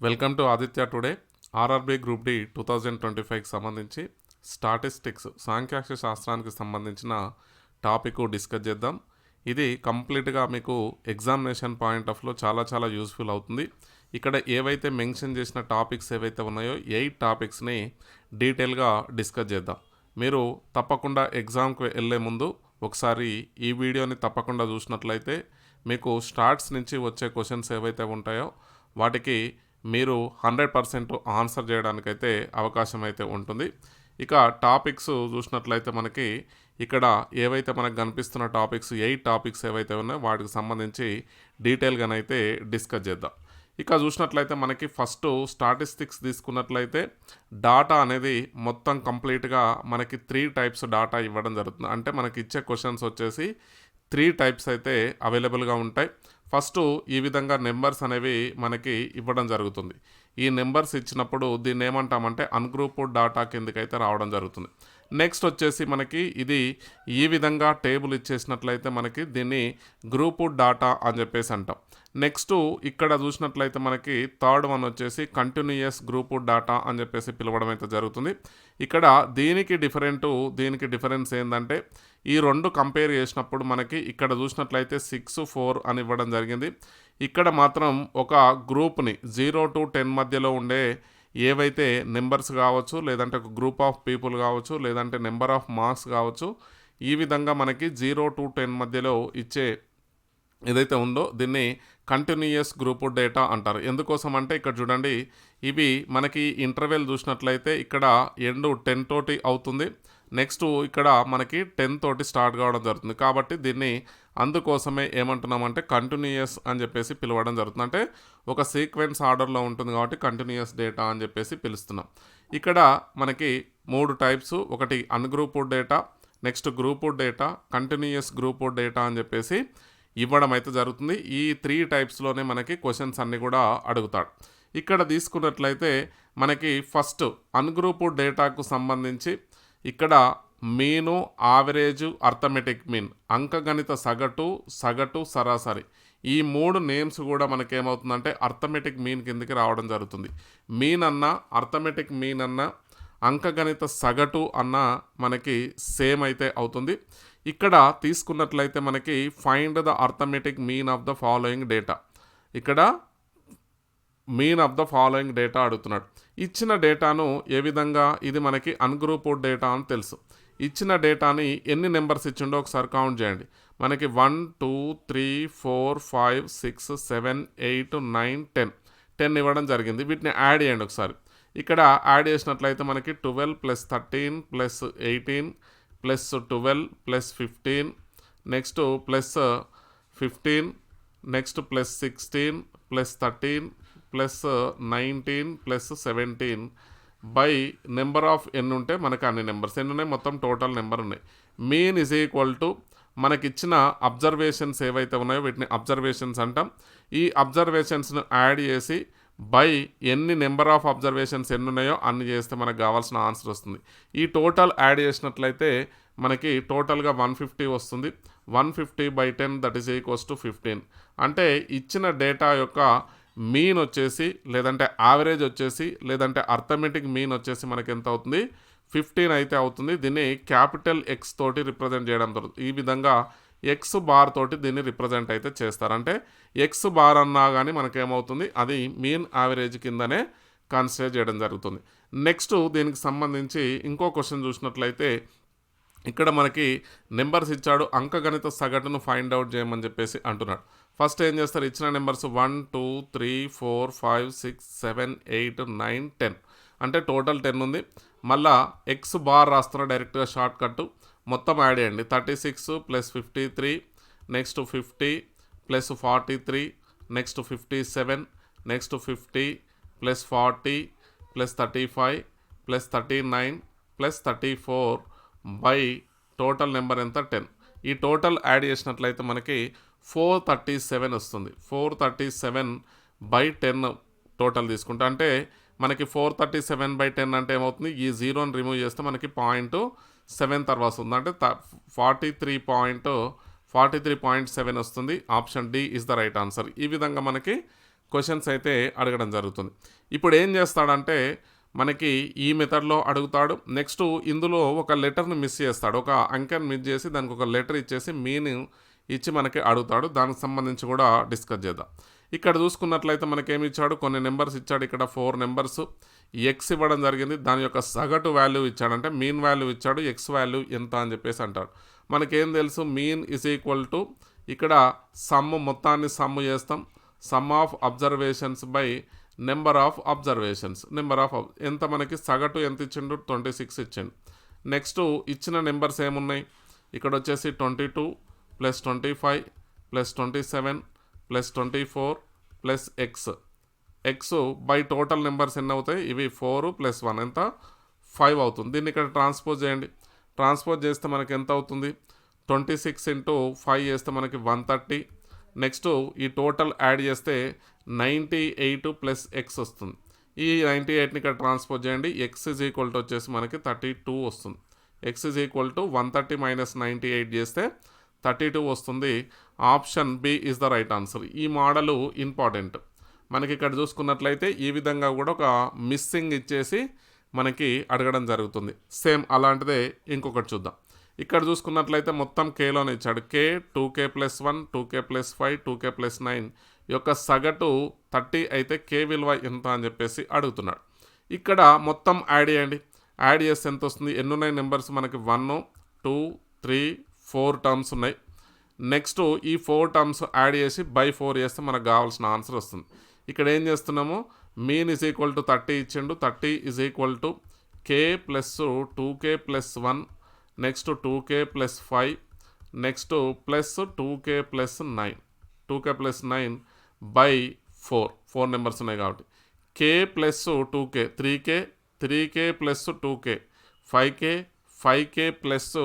Welcome to Aditya today. RRB group D 2025కి సంబంధించి statistics సాంఖ్యాక్ష శాస్త్రానికి సంబంధించిన టాపిక్ డిస్కస్ చేద్దాం. ఇది కంప్లీట్గా మీకు ఎగ్జామినేషన్ పాయింట్ ఆఫ్లో చాలా యూస్ఫుల్ అవుతుంది. ఇక్కడ ఏవైతే మెన్షన్ చేసిన టాపిక్స్ ఏవైతే ఉన్నాయో 8 టాపిక్స్ని డీటెయిల్గా డిస్కస్ చేద్దాం. మీరు తప్పకుండా ఎగ్జామ్కి వెళ్ళే ముందు ఒకసారి ఈ వీడియోని తప్పకుండా చూసినట్లయితే మీకు స్టార్ట్స్ నుంచి వచ్చే క్వశ్చన్స్ ఏవైతే ఉంటాయో వాటికి మీరు 100% ఆన్సర్ చేయడానికైతే అవకాశం అయితే ఉంటుంది. ఇక టాపిక్స్ చూసినట్లయితే మనకి ఇక్కడ ఏవైతే మనకు కనిపిస్తున్న టాపిక్స్ 8 టాపిక్స్ ఏవైతే ఉన్నాయో వాటికి సంబంధించి డీటెయిల్గానైతే డిస్కస్ చేద్దాం. ఇక చూసినట్లయితే మనకి ఫస్ట్ స్టాటిస్టిక్స్ తీసుకున్నట్లయితే డాటా అనేది మొత్తం కంప్లీట్గా మనకి 3 టైప్స్ డాటా ఇవ్వడం జరుగుతుంది. అంటే మనకి ఇచ్చే క్వశ్చన్స్ వచ్చేసి 3 టైప్స్ అయితే అవైలబుల్గా ఉంటాయి. ఫస్ట్ ఈ విధంగా నెంబర్స్ అనేవి మనకి ఇవ్వడం జరుగుతుంది. ఈ నెంబర్స్ ఇచ్చినప్పుడు దీన్ని ఏమంటామంటే అన్గ్రూప్డ్ డాటా కిందకైతే రావడం జరుగుతుంది. నెక్స్ట్ వచ్చేసి మనకి ఇది ఈ విధంగా టేబుల్ ఇచ్చేసినట్లయితే మనకి దీన్ని గ్రూప్డ్ డాటా అని చెప్పేసి అంటాం. నెక్స్ట్ ఇక్కడ చూసినట్లయితే మనకి థర్డ్ వన్ వచ్చేసి కంటిన్యూయస్ గ్రూప్డ్ డాటా అని చెప్పేసి పిలవడం అయితే జరుగుతుంది. ఇక్కడ దీనికి డిఫరెన్స్ ఏంటంటే ఈ రెండు కంపేర్ చేసినప్పుడు మనకి ఇక్కడ చూసినట్లయితే 6, 4 అని ఇవ్వడం జరిగింది. ఇక్కడ మాత్రం ఒక గ్రూప్ని 0 to 10 మధ్యలో ఉండే ఏవైతే నెంబర్స్ కావచ్చు, లేదంటే ఒక గ్రూప్ ఆఫ్ పీపుల్ కావచ్చు, లేదంటే నెంబర్ ఆఫ్ మార్క్స్ కావచ్చు, ఈ విధంగా మనకి 0 to 10 మధ్యలో ఇచ్చే ఏదైతే ఉందో దీన్ని కంటిన్యూయస్ గ్రూప్ డేటా అంటారు. ఎందుకోసం అంటే ఇక్కడ చూడండి, ఇవి మనకి ఇంటర్వెల్ చూసినట్లయితే ఇక్కడ ఎండ్ 10 తోటి అవుతుంది. నెక్స్ట్ ఇక్కడ మనకి 10 తోటి స్టార్ట్ కావడం జరుగుతుంది. కాబట్టి దీన్ని అందుకోసమే ఏమంటున్నామంటే కంటిన్యూయస్ అని చెప్పేసి పిలవడం జరుగుతుంది. అంటే ఒక సీక్వెన్స్ ఆర్డర్లో ఉంటుంది కాబట్టి కంటిన్యూయస్ డేటా అని చెప్పేసి పిలుస్తున్నాం. ఇక్కడ మనకి 3 టైప్స్, ఒకటి ungrouped data, next grouped data, continuous grouped data అని చెప్పేసి ఇవ్వడం అయితే జరుగుతుంది. ఈ 3 టైప్స్లోనే మనకి క్వశ్చన్స్ అన్నీ కూడా అడుగుతాడు. ఇక్కడ తీసుకున్నట్లయితే మనకి ఫస్ట్ అన్గ్రూప్డ్ డేటాకు సంబంధించి ఇక్కడ మీను, ఆవరేజ్, అర్థమెటిక్ మీన్, అంకగణిత సగటు, సరాసరి, ఈ 3 నేమ్స్ కూడా మనకేమవుతుందంటే అర్థమెటిక్ మీన్ కిందకి రావడం జరుగుతుంది. మీన్ అన్న, అర్థమెటిక్ మీన్ అన్న, అంకగణిత సగటు అన్న మనకి సేమ్ అయితే అవుతుంది. ఇక్కడ తీసుకున్నట్లయితే మనకి find the arithmetic mean of the following data, ఇక్కడ mean of the following data అడుగుతున్నాడు. ఇచ్చిన డేటాను ఏ విధంగా, ఇది మనకి అన్గ్రూప్డ్ డేటా అని తెలుసు. ఇచ్చిన డేటాని ఎన్ని నెంబర్స్ ఇచ్చిండో ఒకసారి కౌంట్ చేయండి. మనకి 1, 2, 3, 4, 5, 6, 7, 8, 9, 10 ఇవ్వడం జరిగింది. వీటిని యాడ్ చేయండి ఒకసారి. ఇక్కడ యాడ్ చేసినట్లయితే మనకి 12 + 13 + 18 + 12 + 15, next +15, next +16 +13 +19 +17 by number of ఎన్ని ఉంటే మనకి అన్ని నెంబర్స్ ఎన్ని ఉన్నాయి, మొత్తం టోటల్ నెంబర్ ఉన్నాయి. మీన్ ఈజ్ ఈక్వల్ టు మనకిచ్చిన అబ్జర్వేషన్స్ ఏవైతే ఉన్నాయో వీటిని అబ్జర్వేషన్స్ అంటాం. ఈ అబ్జర్వేషన్స్ను యాడ్ చేసి బై ఎన్ని నెంబర్ ఆఫ్ అబ్జర్వేషన్స్ ఎన్ని ఉన్నాయో అన్ని చేస్తే మనకు కావాల్సిన ఆన్సర్ వస్తుంది. ఈ టోటల్ యాడ్ చేసినట్లయితే మనకి టోటల్గా 150 వస్తుంది. 150/10 దట్ ఈస్ ఈక్వల్స్ టు 15. అంటే ఇచ్చిన డేటా యొక్క మీన్ వచ్చేసి, లేదంటే యావరేజ్ వచ్చేసి, లేదంటే అర్థమెటిక్ మీన్ వచ్చేసి మనకి ఎంత అవుతుంది, 15 అయితే అవుతుంది. దీన్ని క్యాపిటల్ X తోటి రిప్రజెంట్ చేయడం జరుగుతుంది. ఈ విధంగా X బార్ తోటి దీన్ని రిప్రజెంట్ అయితే చేస్తారు. అంటే X బార్ అన్నా కానీ మనకేమవుతుంది, అది మీన్ యావరేజ్ కిందనే కన్సిడర్ చేయడం జరుగుతుంది. నెక్స్ట్ దీనికి సంబంధించి ఇంకో క్వశ్చన్ చూసినట్లయితే ఇక్కడ మనకి నెంబర్స్ ఇచ్చాడు, అంకగణిత సగటును ఫైండ్ అవుట్ చేయమని చెప్పేసి అంటున్నాడు. ఫస్ట్ ఏం చేస్తారు, ఇచ్చిన నెంబర్స్ 1, 2, 3, 4, 5, 6, 7, 8, 9, 10 అంటే టోటల్ 10 ఉంది. మళ్ళా X బార్ రాస్తున్నా డైరెక్ట్గా షార్ట్ కట్, మొత్తం యాడ్ చేయండి. 36 + 53, next 50 + 43, next 57, next 50 + 40 + 35 + 39 + 34 by total number ఎంత 10. ఈ టోటల్ యాడ్ చేసినట్లయితే మనకి 437 వస్తుంది. 437/10 టోటల్ తీసుకుంటే అంటే మనకి 437/10 అంటే ఏమవుతుంది, ఈ 0ని రిమూవ్ చేస్తే మనకి 0.7 తర్వాత వస్తుంది. అంటే 43.7 వస్తుంది. Option D is the right answer. ఈ విధంగా మనకి క్వశ్చన్స్ అయితే అడగడం జరుగుతుంది. ఇప్పుడు ఏం చేస్తాడంటే మనకి ఈ మెథడ్లో అడుగుతాడు. నెక్స్ట్ ఇందులో ఒక లెటర్ని మిస్ చేస్తాడు. ఒక అంకెని మిస్ చేసి దానికి ఒక లెటర్ ఇచ్చేసి మీన్ ఇచ్చి మనకి అడుగుతాడు. దానికి సంబంధించి కూడా డిస్కస్ చేద్దాం. ఇక్కడ చూసుకున్నట్లయితే మనకేమి ఇచ్చాడు, కొన్ని నెంబర్స్ ఇచ్చాడు. ఇక్కడ 4 నెంబర్స్ ఎక్స్ ఇవ్వడం జరిగింది. దాని యొక్క సగటు వాల్యూ ఇచ్చాడంటే మీన్ వాల్యూ ఇచ్చాడు. ఎక్స్ వాల్యూ ఎంత అని చెప్పేసి అంటాడు. మనకేం తెలుసు, మీన్ ఈజ్ ఈక్వల్ టు ఇక్కడ సమ్ మొత్తాన్ని సమ్ చేస్తాం. Some of observations by number of observations. ఎంత మనకి సగటు ఎంత ఇచ్చిండు, 26 ఇచ్చిండు. నెక్స్ట్ ఇచ్చిన నెంబర్స్ ఏమున్నాయి, ఇక్కడ వచ్చేసి 22 + 25 + 27 + 24 + ఎక్స్ బై టోటల్ నెంబర్స్ ఎన్ని అవుతాయి, ఇవి 4 + 1 ఎంత 5 అవుతుంది. దీన్ని ఇక్కడ ట్రాన్స్పోజ్ చేయండి. ట్రాన్స్పోజ్ చేస్తే మనకి ఎంత అవుతుంది, 26 × 5 చేస్తే మనకి 130. నెక్స్ట్ ఈ టోటల్ యాడ్ చేస్తే 98 + x వస్తుంది. ఈ 98ని ఇక్కడ ట్రాన్స్పోజ్ చేయండి. x ఈజ్ ఈక్వల్ టు వచ్చేసి మనకి 32 వస్తుంది. x ఈజ్ ఈక్వల్ టు 130 - 98 చేస్తే 32 వస్తుంది. Option B is the right answer. ఈ మోడలు ఇంపార్టెంట్. మనకి ఇక్కడ చూసుకున్నట్లయితే ఈ విధంగా కూడా ఒక మిస్సింగ్ ఇచ్చేసి మనకి అడగడం జరుగుతుంది. సేమ్ అలాంటిదే ఇంకొకటి చూద్దాం. ఇక్కడ చూసుకున్నట్లయితే మొత్తం కేలోనే ఇచ్చాడు. k 2k + 1 2k + 5 2k + 9 యొక్క సగటు 30 అయితే k విలువ ఎంత అని చెప్పేసి అడుగుతున్నాడు. ఇక్కడ మొత్తం యాడ్ చేయండి. యాడ్ చేస్తే ఎంత వస్తుంది, ఎన్ని ఉన్నాయి నెంబర్స్ మనకి 1 2 3 4 టర్మ్స్ ఉన్నాయి. నెక్స్ట్ ఈ 4 టర్మ్స్ యాడ్ చేసి బై 4 చేస్తే మనకు కావాల్సిన ఆన్సర్ వస్తుంది. ఇక్కడ ఏం చేస్తున్నాము, మీన్ ఈజ్ ఈక్వల్ టు 30 ఇచ్చిండు. 30 is equal to k + 2k + 1 next 2k + 5 next plus 2k + 9 2k + 9 by 4 numbers ఉన్నాయి కాబట్టి k + 2k 3k 3k + 2k 5k 5k +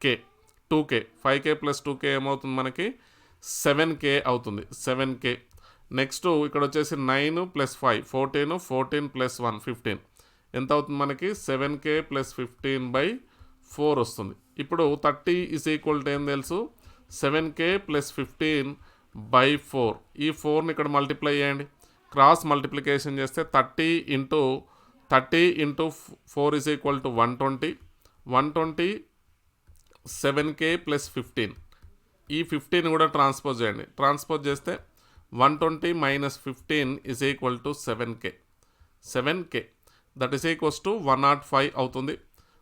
k 2k 5k + 2k ఏమవుతుంది మనకి 7k అవుతుంది. 7k. నెక్స్ట్ ఇక్కడ వచ్చేసి 9 + 5 14 14 + 1 15 ఎంత అవుతుంది మనకి 7k + 15 బై 4 వస్తుంది. ఇప్పుడు 30 ఈజ్ ఈక్వల్ టు ఏం తెలుసు, 7k + 15 బై 4. ఈ 4ని ఇక్కడ మల్టిప్లై చేయండి. క్రాస్ మల్టిప్లికేషన్ చేస్తే 30 × 4 ఈజ్ ఈక్వల్ టు 120. 120 7k + 15. ఈ 15 కూడా ట్రాన్స్పోజ్ చేయండి. ట్రాన్స్పోజ్ చేస్తే 120 - 15 is equal to 7k. That is equals to 105 అవుతుంది.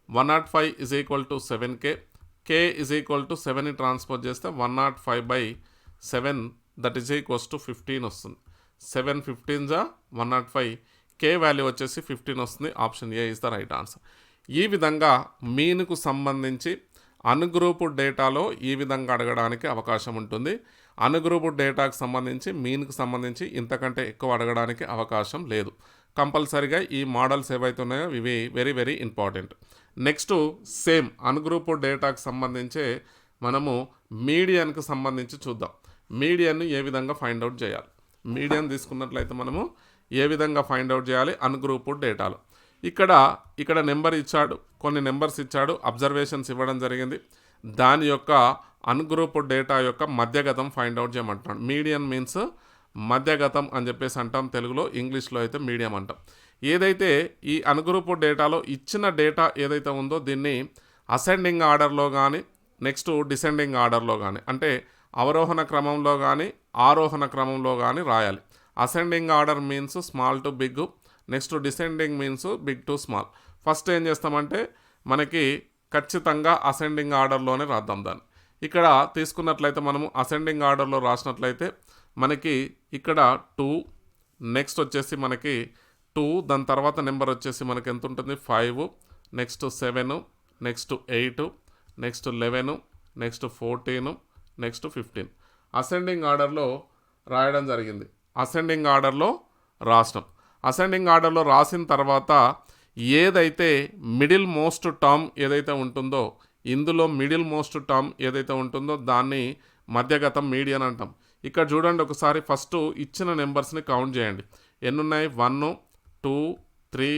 105 is equal to 7k. k is equal to 7ని ట్రాన్స్పోజ్ చేస్తే 105/7 దట్ ఈజ్ ఈక్వల్స్ టు 15 వస్తుంది. 7 15 105. k వాల్యూ వచ్చేసి 15 వస్తుంది. Option A is the right answer. ఈ విధంగా మీన్కు సంబంధించి అన్గ్రూప్డ్ డేటాలో ఈ విధంగా అడగడానికి అవకాశం ఉంటుంది. అన్గ్రూప్డ్ డేటాకు సంబంధించి మీన్కు సంబంధించి ఇంతకంటే ఎక్కువ అడగడానికి అవకాశం లేదు. కంపల్సరీగా ఈ మోడల్స్ ఏవైతే ఉన్నాయో ఇవి very very important. Next same ungrouped డేటాకు సంబంధించే మనము మీడియన్కి సంబంధించి చూద్దాం. మీడియన్ను ఏ విధంగా ఫైండ్ అవుట్ చేయాలి, మీడియన్ తీసుకున్నట్లయితే మనము ఏ విధంగా ఫైండ్ అవుట్ చేయాలి అన్గ్రూప్డ్ డేటాలో. ఇక్కడ నెంబర్ ఇచ్చాడు, కొన్ని నెంబర్స్ ఇచ్చాడు, అబ్జర్వేషన్స్ ఇవ్వడం జరిగింది. దాని యొక్క అన్గ్రూప్డ్ డేటా యొక్క మధ్యగతం ఫైండ్ అవుట్ చేయమంటున్నాడు. మీడియన్ మీన్స్ మధ్యగతం అని చెప్పేసి అంటాం తెలుగులో, ఇంగ్లీష్లో అయితే మీడియం అంటాం. ఏదైతే ఈ అన్గ్రూప్డ్ డేటాలో ఇచ్చిన డేటా ఏదైతే ఉందో దీన్ని అసెండింగ్ ఆర్డర్లో కానీ నెక్స్ట్ డిసెండింగ్ ఆర్డర్లో కానీ అంటే అవరోహణ క్రమంలో కానీ ఆరోహణ క్రమంలో కానీ రాయాలి. Ascending order means small to big, next descending means big to small. First ఏం చేస్తామంటే మనకి ఖచ్చితంగా అసెండింగ్ ఆర్డర్లోనే రాద్దాం దాన్ని. ఇక్కడ తీసుకున్నట్లయితే మనము అసెండింగ్ ఆర్డర్లో రాసినట్లయితే మనకి ఇక్కడ 2 నెక్స్ట్ వచ్చేసి మనకి 2 దాని తర్వాత నెంబర్ వచ్చేసి మనకి ఎంత ఉంటుంది 5 next 7 next 8 next 11 next 14 next 15 ascending ఆర్డర్లో రాయడం జరిగింది. అసెండింగ్ ఆర్డర్లో రాసినాం. అసెండింగ్ ఆర్డర్లో రాసిన తర్వాత ఏదైతే మిడిల్ మోస్ట్ టర్మ్ ఏదైతే ఉంటుందో ఇందులో మిడిల్ మోస్ట్ టర్మ్ ఏదైతే ఉంటుందో దాన్ని మధ్యగతం మీడియన్ అంటాం. ఇక్కడ చూడండి ఒకసారి ఫస్ట్ ఇచ్చిన నెంబర్స్ని కౌంట్ చేయండి. ఎన్ని ఉన్నాయి 1 2 3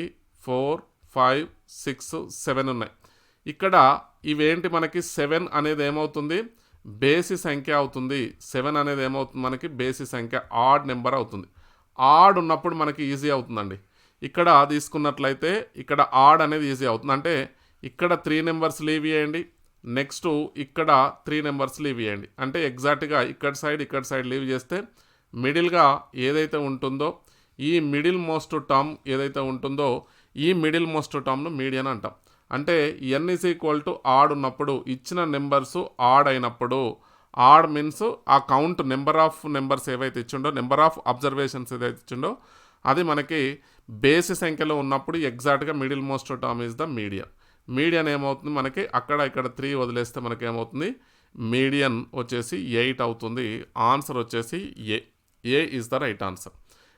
4 5 6 7 ఉన్నాయి. ఇక్కడ ఇవేంటి మనకి 7 అనేది ఏమవుతుంది బేసి సంఖ్య అవుతుంది. 7 అనేది ఏమవుతుంది మనకి బేసి సంఖ్య ఆడ్ నెంబర్ అవుతుంది. ఆడ్ ఉన్నప్పుడు మనకి ఈజీ అవుతుందండి. ఇక్కడ తీసుకున్నట్లయితే ఇక్కడ ఆడ్ అనేది ఈజీ అవుతుంది. అంటే ఇక్కడ 3 నెంబర్స్ లీవ్ చేయండి, నెక్స్ట్ ఇక్కడ 3 నెంబర్స్ లీవ్ చేయండి. అంటే ఎగ్జాక్ట్గా ఇక్కడ సైడ్ లీవ్ చేస్తే మిడిల్గా ఏదైతే ఉంటుందో ఈ మిడిల్ మోస్ట్ టర్మ్ ఏదైతే ఉంటుందో ఈ మిడిల్ మోస్ట్ టర్మ్ను మీడియన్ అంటాం. అంటే n is equal to odd ఉన్నప్పుడు ఇచ్చిన నెంబర్స్ ఆడ్ అయినప్పుడు, ఆడ్ మీన్స్ ఆ కౌంట్ నెంబర్ ఆఫ్ నెంబర్స్ ఏవైతే ఇచ్చిండో, నెంబర్ ఆఫ్ అబ్జర్వేషన్స్ ఏదైతే ఇచ్చిండో అది మనకి బేసి సంఖ్యలో ఉన్నప్పుడు ఎగ్జాక్ట్గా middle most term is the median. Median ఏమవుతుంది మనకి అక్కడ ఇక్కడ 3 వదిలేస్తే మనకి ఏమవుతుంది మీడియన్ వచ్చేసి 8 అవుతుంది. ఆన్సర్ వచ్చేసి A is the right answer.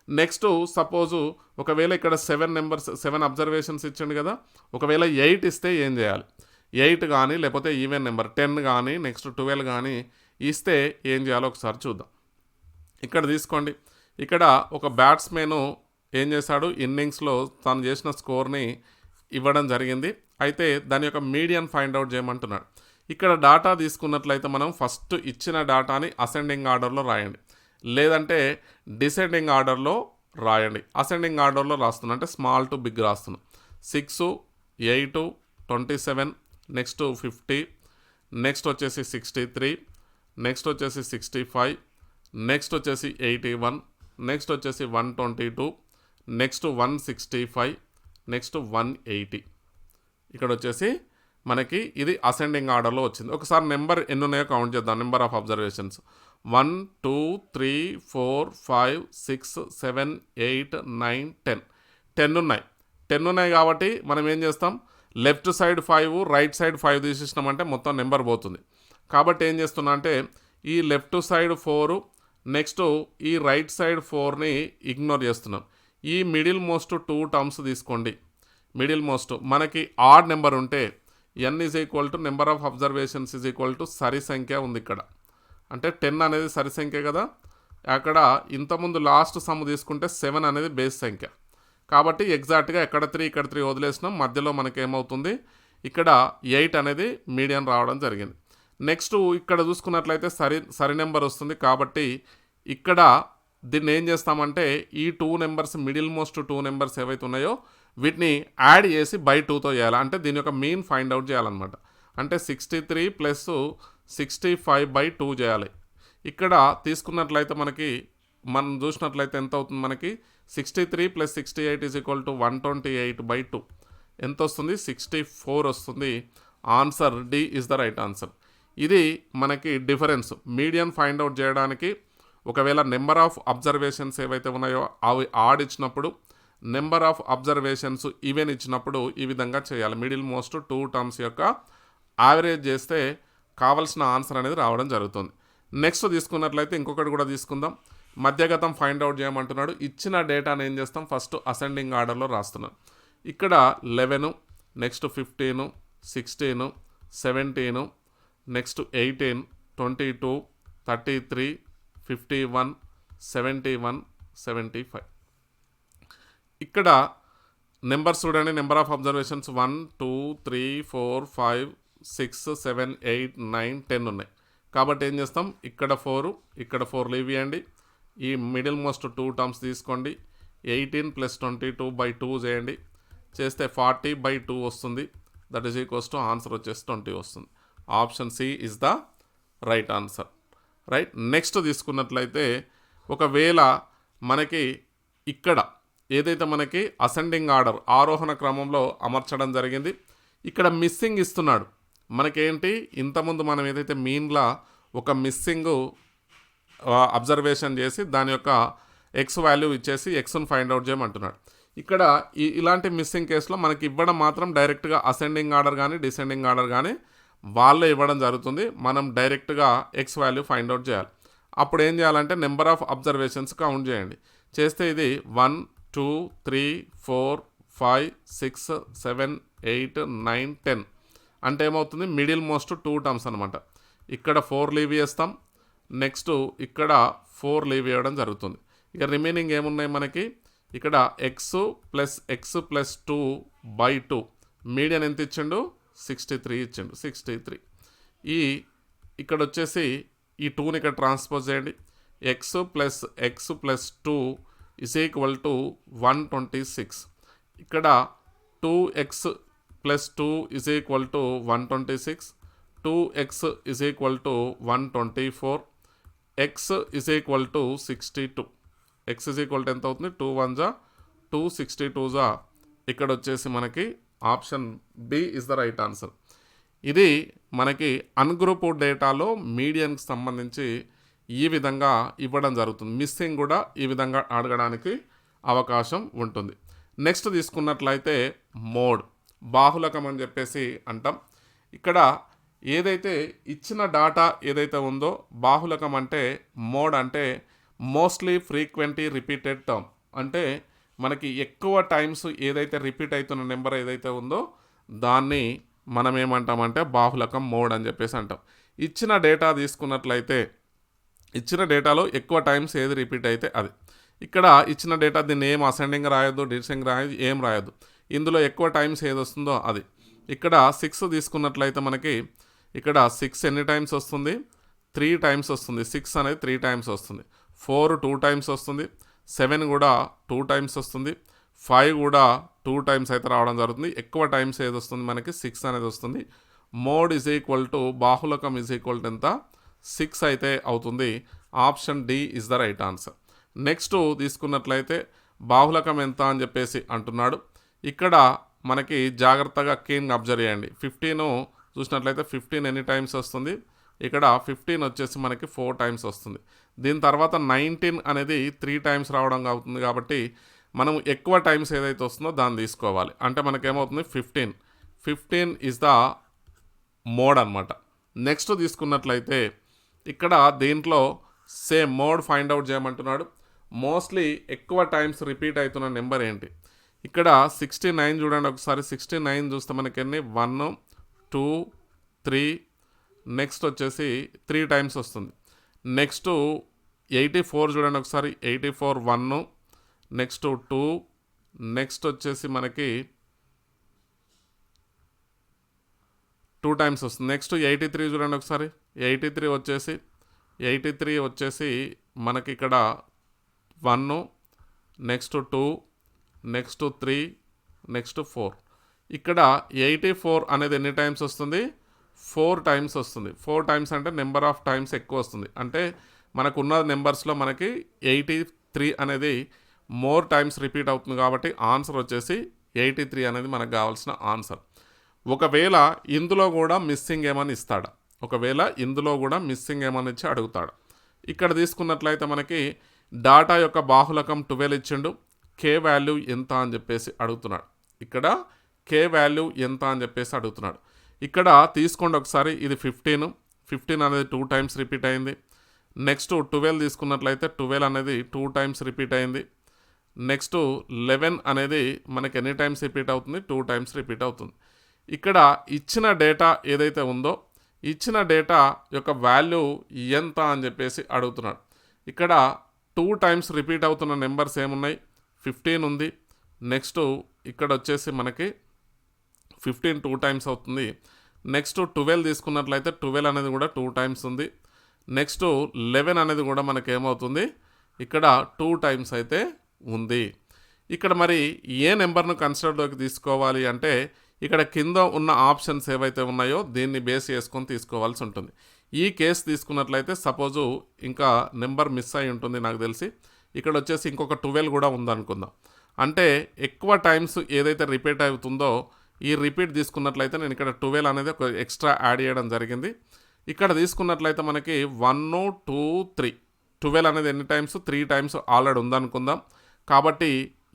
Next suppose ఒకవేళ ఇక్కడ 7 అబ్జర్వేషన్స్ ఇచ్చిండు కదా, ఒకవేళ 8 ఇస్తే ఏం చేయాలి? 8 కానీ లేకపోతే ఈవెన్ నెంబర్ 10 కానీ నెక్స్ట్ 12 కానీ ఇస్తే ఏం చేయాలో ఒకసారి చూద్దాం. ఇక్కడ తీసుకోండి, ఇక్కడ ఒక బ్యాట్స్మెన్ ఏం చేశాడు, ఇన్నింగ్స్లో తను చేసిన స్కోర్ని ఇవ్వడం జరిగింది. అయితే దాని యొక్క మీడియన్ ఫైండ్ అవుట్ చేయమంటున్నాడు. ఇక్కడ డాటా తీసుకున్నట్లయితే మనం ఫస్ట్ ఇచ్చిన డాటాని అసెండింగ్ ఆర్డర్లో రాయండి, లేదంటే డిసెండింగ్ ఆర్డర్లో రాయండి. అసెండింగ్ ఆర్డర్లో రాస్తున్నాం అంటే స్మాల్ టు బిగ్ రాస్తున్నాం. 6, 8, 27, నెక్స్ట్ 50, నెక్స్ట్ వచ్చేసి 63, నెక్స్ట్ వచ్చేసి 65, నెక్స్ట్ వచ్చేసి 81, నెక్స్ట్ వచ్చేసి 122, నెక్స్ట్ 165, నెక్స్ట్ 180. ఇక్కడ వచ్చేసి మనకి ఇది అసెండింగ్ ఆర్డర్లో వచ్చింది. ఒకసారి నెంబర్ ఎన్ని ఉన్నాయో కౌంట్ చేద్దాం. Number of observations 1, 2, 3, 4, 5, 6, 7, 8, 9, 10. 10 ఉన్నాయి కాబట్టి మనం ఏం చేస్తాం, లెఫ్ట్ సైడ్ 5 రైట్ సైడ్ 5 తీసేసినామంటే మొత్తం నెంబర్ పోతుంది. కాబట్టి ఏం చేస్తున్నా అంటే ఈ లెఫ్ట్ సైడ్ 4 నెక్స్ట్ ఈ రైట్ సైడ్ 4ని ఇగ్నోర్ చేస్తున్నాం. ఈ మిడిల్ మోస్ట్ 2 టర్మ్స్ తీసుకోండి. మిడిల్ మోస్ట్ మనకి ఆడ్ నెంబర్ ఉంటే n is equal to number of observations is equal to సరి సంఖ్య ఉంది ఇక్కడ. అంటే 10 అనేది సరి సంఖ్య కదా, అక్కడ ఇంతకుముందు లాస్ట్ సమ్ తీసుకుంటే 7 అనేది బేస్ సంఖ్య. కాబట్టి ఎగ్జాక్ట్గా ఇక్కడ 3 వదిలేసినాం, మధ్యలో మనకి ఏమవుతుంది ఇక్కడ 8 అనేది మీడియన్ రావడం జరిగింది. నెక్స్ట్ ఇక్కడ చూసుకున్నట్లయితే సరి నెంబర్ వస్తుంది. కాబట్టి ఇక్కడ దీన్ని ఏం చేస్తామంటే ఈ 2 నెంబర్స్ మిడిల్ మోస్ట్ 2 నెంబర్స్ ఏవైతే ఉన్నాయో వీటిని యాడ్ చేసి బై 2తో చేయాలి. అంటే దీని యొక్క మీన్ ఫైండ్ అవుట్ చేయాలన్నమాట. అంటే 63 ప్లస్ 65/2 చేయాలి. ఇక్కడ తీసుకున్నట్లయితే మనం చూసినట్లయితే ఎంత అవుతుంది మనకి 63 + 68 ఈజ్ ఈక్వల్ టు 128/2 ఎంత వస్తుంది 64 వస్తుంది. Answer D is the right answer. ఇది మనకి డిఫరెన్స్ మీడియన్ ఫైండ్ అవుట్ చేయడానికి. ఒకవేళ నెంబర్ ఆఫ్ అబ్జర్వేషన్స్ ఏవైతే ఉన్నాయో అవి ఆడ్ ఇచ్చినప్పుడు, నెంబర్ ఆఫ్ అబ్జర్వేషన్స్ ఈవెన్ ఇచ్చినప్పుడు ఈ విధంగా చేయాలి. మిడిల్ మోస్ట్ 2 టర్మ్స్ యొక్క యావరేజ్ చేస్తే కావాల్సిన ఆన్సర్ అనేది రావడం జరుగుతుంది. నెక్స్ట్ తీసుకున్నట్లయితే ఇంకొకటి కూడా తీసుకుందాం. మధ్యగతం ఫైండ్ అవుట్ చేయమంటున్నాడు. ఇచ్చిన డేటాను ఏం చేస్తాం, ఫస్ట్ అసెండింగ్ ఆర్డర్లో రాస్తున్నాం. ఇక్కడ 11, నెక్స్ట్ 15, 16, 17, నెక్స్ట్ 18, 22, 33, 51, 71, 75. ఇక్కడ నెంబర్స్ చూడండి, నెంబర్ ఆఫ్ అబ్జర్వేషన్స్ 1, 2, 3, 4, 5, 6, 7, 8, 9, 10 ఉన్నాయి. కాబట్టి ఏం చేస్తాం, ఇక్కడ 4 లీవ్ చేయండి. ఈ మిడిల్ మోస్ట్ 2 టర్మ్స్ తీసుకోండి. 18 + 22/2 చేయండి. చేస్తే 40/2 వస్తుంది. That is equals to answer వచ్చేసి 20 వస్తుంది. Option C is the right answer. Right. Next తీసుకున్నట్లయితే ఒకవేళ మనకి ఇక్కడ ఏదైతే మనకి అసెండింగ్ ఆర్డర్ ఆరోహణ క్రమంలో అమర్చడం జరిగింది, ఇక్కడ మిస్సింగ్ ఇస్తున్నాడు. మనకేంటి ఇంతకుముందు మనం ఏదైతే మీన్లా ఒక మిస్సింగ్ అబ్జర్వేషన్ చేసి దాని యొక్క ఎక్స్ వాల్యూ ఇచ్చేసి ఎక్స్ను ఫైండ్ అవుట్ చేయమంటున్నాడు. ఇక్కడ ఇలాంటి మిస్సింగ్ కేసులో మనకి ఇవ్వడం మాత్రం డైరెక్ట్గా అసెండింగ్ ఆర్డర్ కానీ డిసెండింగ్ ఆర్డర్ కానీ వాళ్ళే ఇవ్వడం జరుగుతుంది. మనం డైరెక్ట్గా ఎక్స్ వాల్యూ ఫైండ్ అవుట్ చేయాలి. అప్పుడు ఏం చేయాలంటే నెంబర్ ఆఫ్ అబ్జర్వేషన్స్ కౌంట్ చేయండి. చేస్తే ఇది 1, 2, 3, 4, 5, 6, 7, 8, 9, 10 అంటే ఏమవుతుంది మిడిల్ మోస్ట్ 2 టర్మ్స్ అనమాట. ఇక్కడ 4 లీవ్ చేస్తాం. నెక్స్ట్ ఇక్కడ 4 లీవ్ చేయడం జరుగుతుంది. ఇక రిమైనింగ్ ఏమున్నాయి మనకి ఇక్కడ x+2/2 మీడియన్ ఎంత ఇచ్చిండు 63 ఇచ్చిండు 63. ఈ ఇక్కడ వచ్చేసి ఈ 2ని ఇక్కడ ట్రాన్స్పోజ్ చేయండి. X plus 2 is equal to 126. ఇక్కడ 2x plus 2 is equal to 126. 2x is equal to 124. x is equal to 62. x is equal to ఎంత అవుతుంది? 2 1 జా 2 62 జా. ఇక్కడ వచ్చేసి మనకి option B is the right answer. ఇది మనకి అన్గ్రూప్డ్ డేటాలో మీడియన్కి సంబంధించి ఈ విధంగా ఇవ్వడం జరుగుతుంది. మిస్సింగ్ కూడా ఈ విధంగా అడగడానికి అవకాశం ఉంటుంది. నెక్స్ట్ తీసుకున్నట్లయితే మోడ్, బాహుళకం అని చెప్పేసి అంటాం. ఇక్కడ ఏదైతే ఇచ్చిన డాటా ఏదైతే ఉందో బాహుళకం అంటే మోడ్ అంటే మోస్ట్లీ ఫ్రీక్వెంట్లీ రిపీటెడ్ టర్మ్, అంటే మనకి ఎక్కువ టైమ్స్ ఏదైతే రిపీట్ అవుతున్న నెంబర్ ఏదైతే ఉందో దాన్ని మనం ఏమంటామంటే బాహుళకం మోడ్ అని చెప్పేసి అంటాం. ఇచ్చిన డేటా తీసుకున్నట్లయితే ఇచ్చిన డేటాలో ఎక్కువ టైమ్స్ ఏది రిపీట్ అయితే అది. ఇక్కడ ఇచ్చిన డేటా దీన్ని ఏం అసెండింగ్ రాయొద్దు, డిసెండింగ్ రాయొద్దు, ఏం రాయొద్దు. ఇందులో ఎక్కువ టైమ్స్ ఏది వస్తుందో అది. ఇక్కడ 6 తీసుకున్నట్లయితే మనకి ఇక్కడ 6 ఎన్ని టైమ్స్ వస్తుంది? 3 టైమ్స్ వస్తుంది. 6 అనేది 3 టైమ్స్ వస్తుంది. 4 2 టైమ్స్ వస్తుంది. 7 కూడా 2 టైమ్స్ వస్తుంది. 5 కూడా 2 టైమ్స్ అయితే రావడం జరుగుతుంది. ఎక్కువ టైమ్స్ ఏది వస్తుంది? మనకి 6 అనేది వస్తుంది. మోడ్ ఈజ్ ఈక్వల్ టు బాహుళకం ఈజ్ ఈక్వల్ టు ఎంత? 6 అయితే అవుతుంది. Option D is the right answer. Next తీసుకున్నట్లయితే బాహుళకం ఎంత అని చెప్పేసి అంటున్నాడు. ఇక్కడ మనకి జాగ్రత్తగా కీన్ అబ్జర్వ్ చేయండి. 15 చూసినట్లయితే 15 ఎన్ని టైమ్స్ వస్తుంది? ఇక్కడ 15 వచ్చేసి మనకి 4 టైమ్స్ వస్తుంది. దీని తర్వాత 19 అనేది 3 టైమ్స్ రావడం అవుతుంది. కాబట్టి మనం ఎక్కువ టైమ్స్ ఏదైతే వస్తుందో దాన్ని తీసుకోవాలి. అంటే మనకేమవుతుంది? 15 ఇస్ ద మోడ్ అనమాట. నెక్స్ట్ తీసుకున్నట్లయితే ఇక్కడ దీంట్లో సేమ్ మోడ్ ఫైండ్ అవుట్ చేయమంటున్నాడు. మోస్ట్లీ ఎక్కువ టైమ్స్ రిపీట్ అవుతున్న నెంబర్ ఏంటి? ఇక్కడ 69 చూడండి ఒకసారి. 69 చూస్తే మనకి ఎన్ని? 1 2 3, నెక్స్ట్ వచ్చేసి 3 టైమ్స్ వస్తుంది. నెక్స్ట్ 84 చూడండి ఒకసారి. 84 1, నెక్స్ట్ 2, నెక్స్ట్ వచ్చేసి మనకి 2 టైమ్స్ వస్తుంది. నెక్స్ట్ 83 చూడండి ఒకసారి. 83 వచ్చేసి మనకి ఇక్కడ 1, నెక్స్ట్ 2, నెక్స్ట్ 3, నెక్స్ట్ 4. ఇక్కడ 84 అనేది ఎన్ని టైమ్స్ వస్తుంది? 4 టైమ్స్ వస్తుంది. 4 టైమ్స్ అంటే నెంబర్ ఆఫ్ టైమ్స్ ఎక్కువ వస్తుంది. అంటే మనకున్న నెంబర్స్లో మనకి 83 అనేది మోర్ టైమ్స్ రిపీట్ అవుతుంది. కాబట్టి ఆన్సర్ వచ్చేసి 83 అనేది మనకు కావాల్సిన ఆన్సర్. ఒకవేళ ఇందులో కూడా మిస్సింగ్ ఏమని ఇస్తాడా? ఒకవేళ ఇందులో కూడా మిస్సింగ్ ఏమని ఇచ్చి అడుగుతాడు. ఇక్కడ తీసుకున్నట్లయితే మనకి డాటా యొక్క బాహుళకం 12 ఇచ్చిండు. కే వాల్యూ ఎంత అని చెప్పేసి అడుగుతున్నాడు. ఇక్కడ కే వాల్యూ ఎంత అని చెప్పేసి అడుగుతున్నాడు. ఇక్కడ తీసుకోండి ఒకసారి. ఇది 15 అనేది 2 టైమ్స్ రిపీట్ అయింది. నెక్స్ట్ 12 తీసుకున్నట్లయితే 12 అనేది 2 టైమ్స్ రిపీట్ అయింది. నెక్స్ట్ 11 అనేది మనకి ఎన్ని టైమ్స్ రిపీట్ అవుతుంది? 2 టైమ్స్ రిపీట్ అవుతుంది. ఇక్కడ ఇచ్చిన డేటా ఏదైతే ఉందో ఇచ్చిన డేటా యొక్క వాల్యూ ఎంత అని చెప్పేసి అడుగుతున్నాడు. ఇక్కడ 2 టైమ్స్ రిపీట్ అవుతున్న నెంబర్స్ ఏమున్నాయి? 15 ఉంది. నెక్స్ట్ ఇక్కడ వచ్చేసి మనకి 15 2 టైమ్స్ అవుతుంది. నెక్స్ట్ 12 తీసుకున్నట్లయితే 12 అనేది కూడా 2 టైమ్స్ ఉంది. నెక్స్ట్ 11 అనేది కూడా మనకి ఏమవుతుంది? ఇక్కడ 2 టైమ్స్ అయితే ఉంది. ఇక్కడ మరి ఏ నెంబర్ను కన్సిడర్లోకి తీసుకోవాలి అంటే ఇక్కడ కింద ఉన్న ఆప్షన్స్ ఏవైతే ఉన్నాయో దీన్ని బేస్ చేసుకొని తీసుకోవాల్సి ఉంటుంది. ఈ కేసు తీసుకున్నట్లయితే సపోజు ఇంకా నెంబర్ మిస్ అయి ఉంటుంది నాకు తెలిసి. ఇక్కడ వచ్చేసి ఇంకొక 12 కూడా ఉందనుకుందాం. అంటే ఎక్కువ టైమ్స్ ఏదైతే రిపీట్ అవుతుందో ఈ రిపీట్ తీసుకున్నట్లయితే నేను ఇక్కడ 12 అనేది ఒక ఎక్స్ట్రా యాడ్ చేయడం జరిగింది. ఇక్కడ తీసుకున్నట్లయితే మనకి 1 2 3 12 అనేది ఎన్ని టైమ్స్? 3 టైమ్స్ ఆల్రెడీ ఉందనుకుందాం. కాబట్టి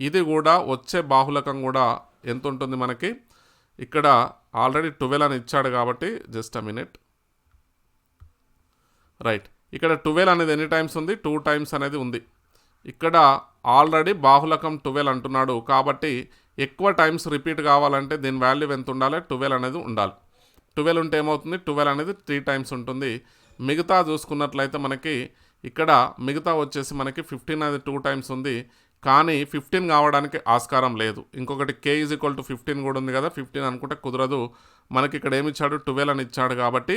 ఇది కూడా వచ్చే బాహుళకం కూడా ఎంత ఉంటుంది మనకి? ఇక్కడ ఆల్రెడీ 12 అని ఇచ్చాడు కాబట్టి జస్ట్ అ మినిట్. రైట్, ఇక్కడ 12 అనేది ఎన్ని టైమ్స్ ఉంది? 2 టైమ్స్ అనేది ఉంది. ఇక్కడ ఆల్రెడీ బాహుళకం 12 అంటున్నాడు కాబట్టి ఎక్కువ టైమ్స్ రిపీట్ కావాలంటే దీని వాల్యూ ఎంత ఉండాలి? 12 అనేది ఉండాలి. 12 ఉంటే ఏమవుతుంది? 12 అనేది 3 టైమ్స్ ఉంటుంది. మిగతా చూసుకున్నట్లయితే మనకి ఇక్కడ మిగతా వచ్చేసి మనకి 15 అనేది 2 టైమ్స్ ఉంది. కానీ 15 కావడానికి ఆస్కారం లేదు. ఇంకొకటి k = 15 కూడా ఉంది కదా. 15 అనుకుంటే కుదరదు. మనకి ఇక్కడ ఏమి ఇచ్చాడు? 12 అని ఇచ్చాడు కాబట్టి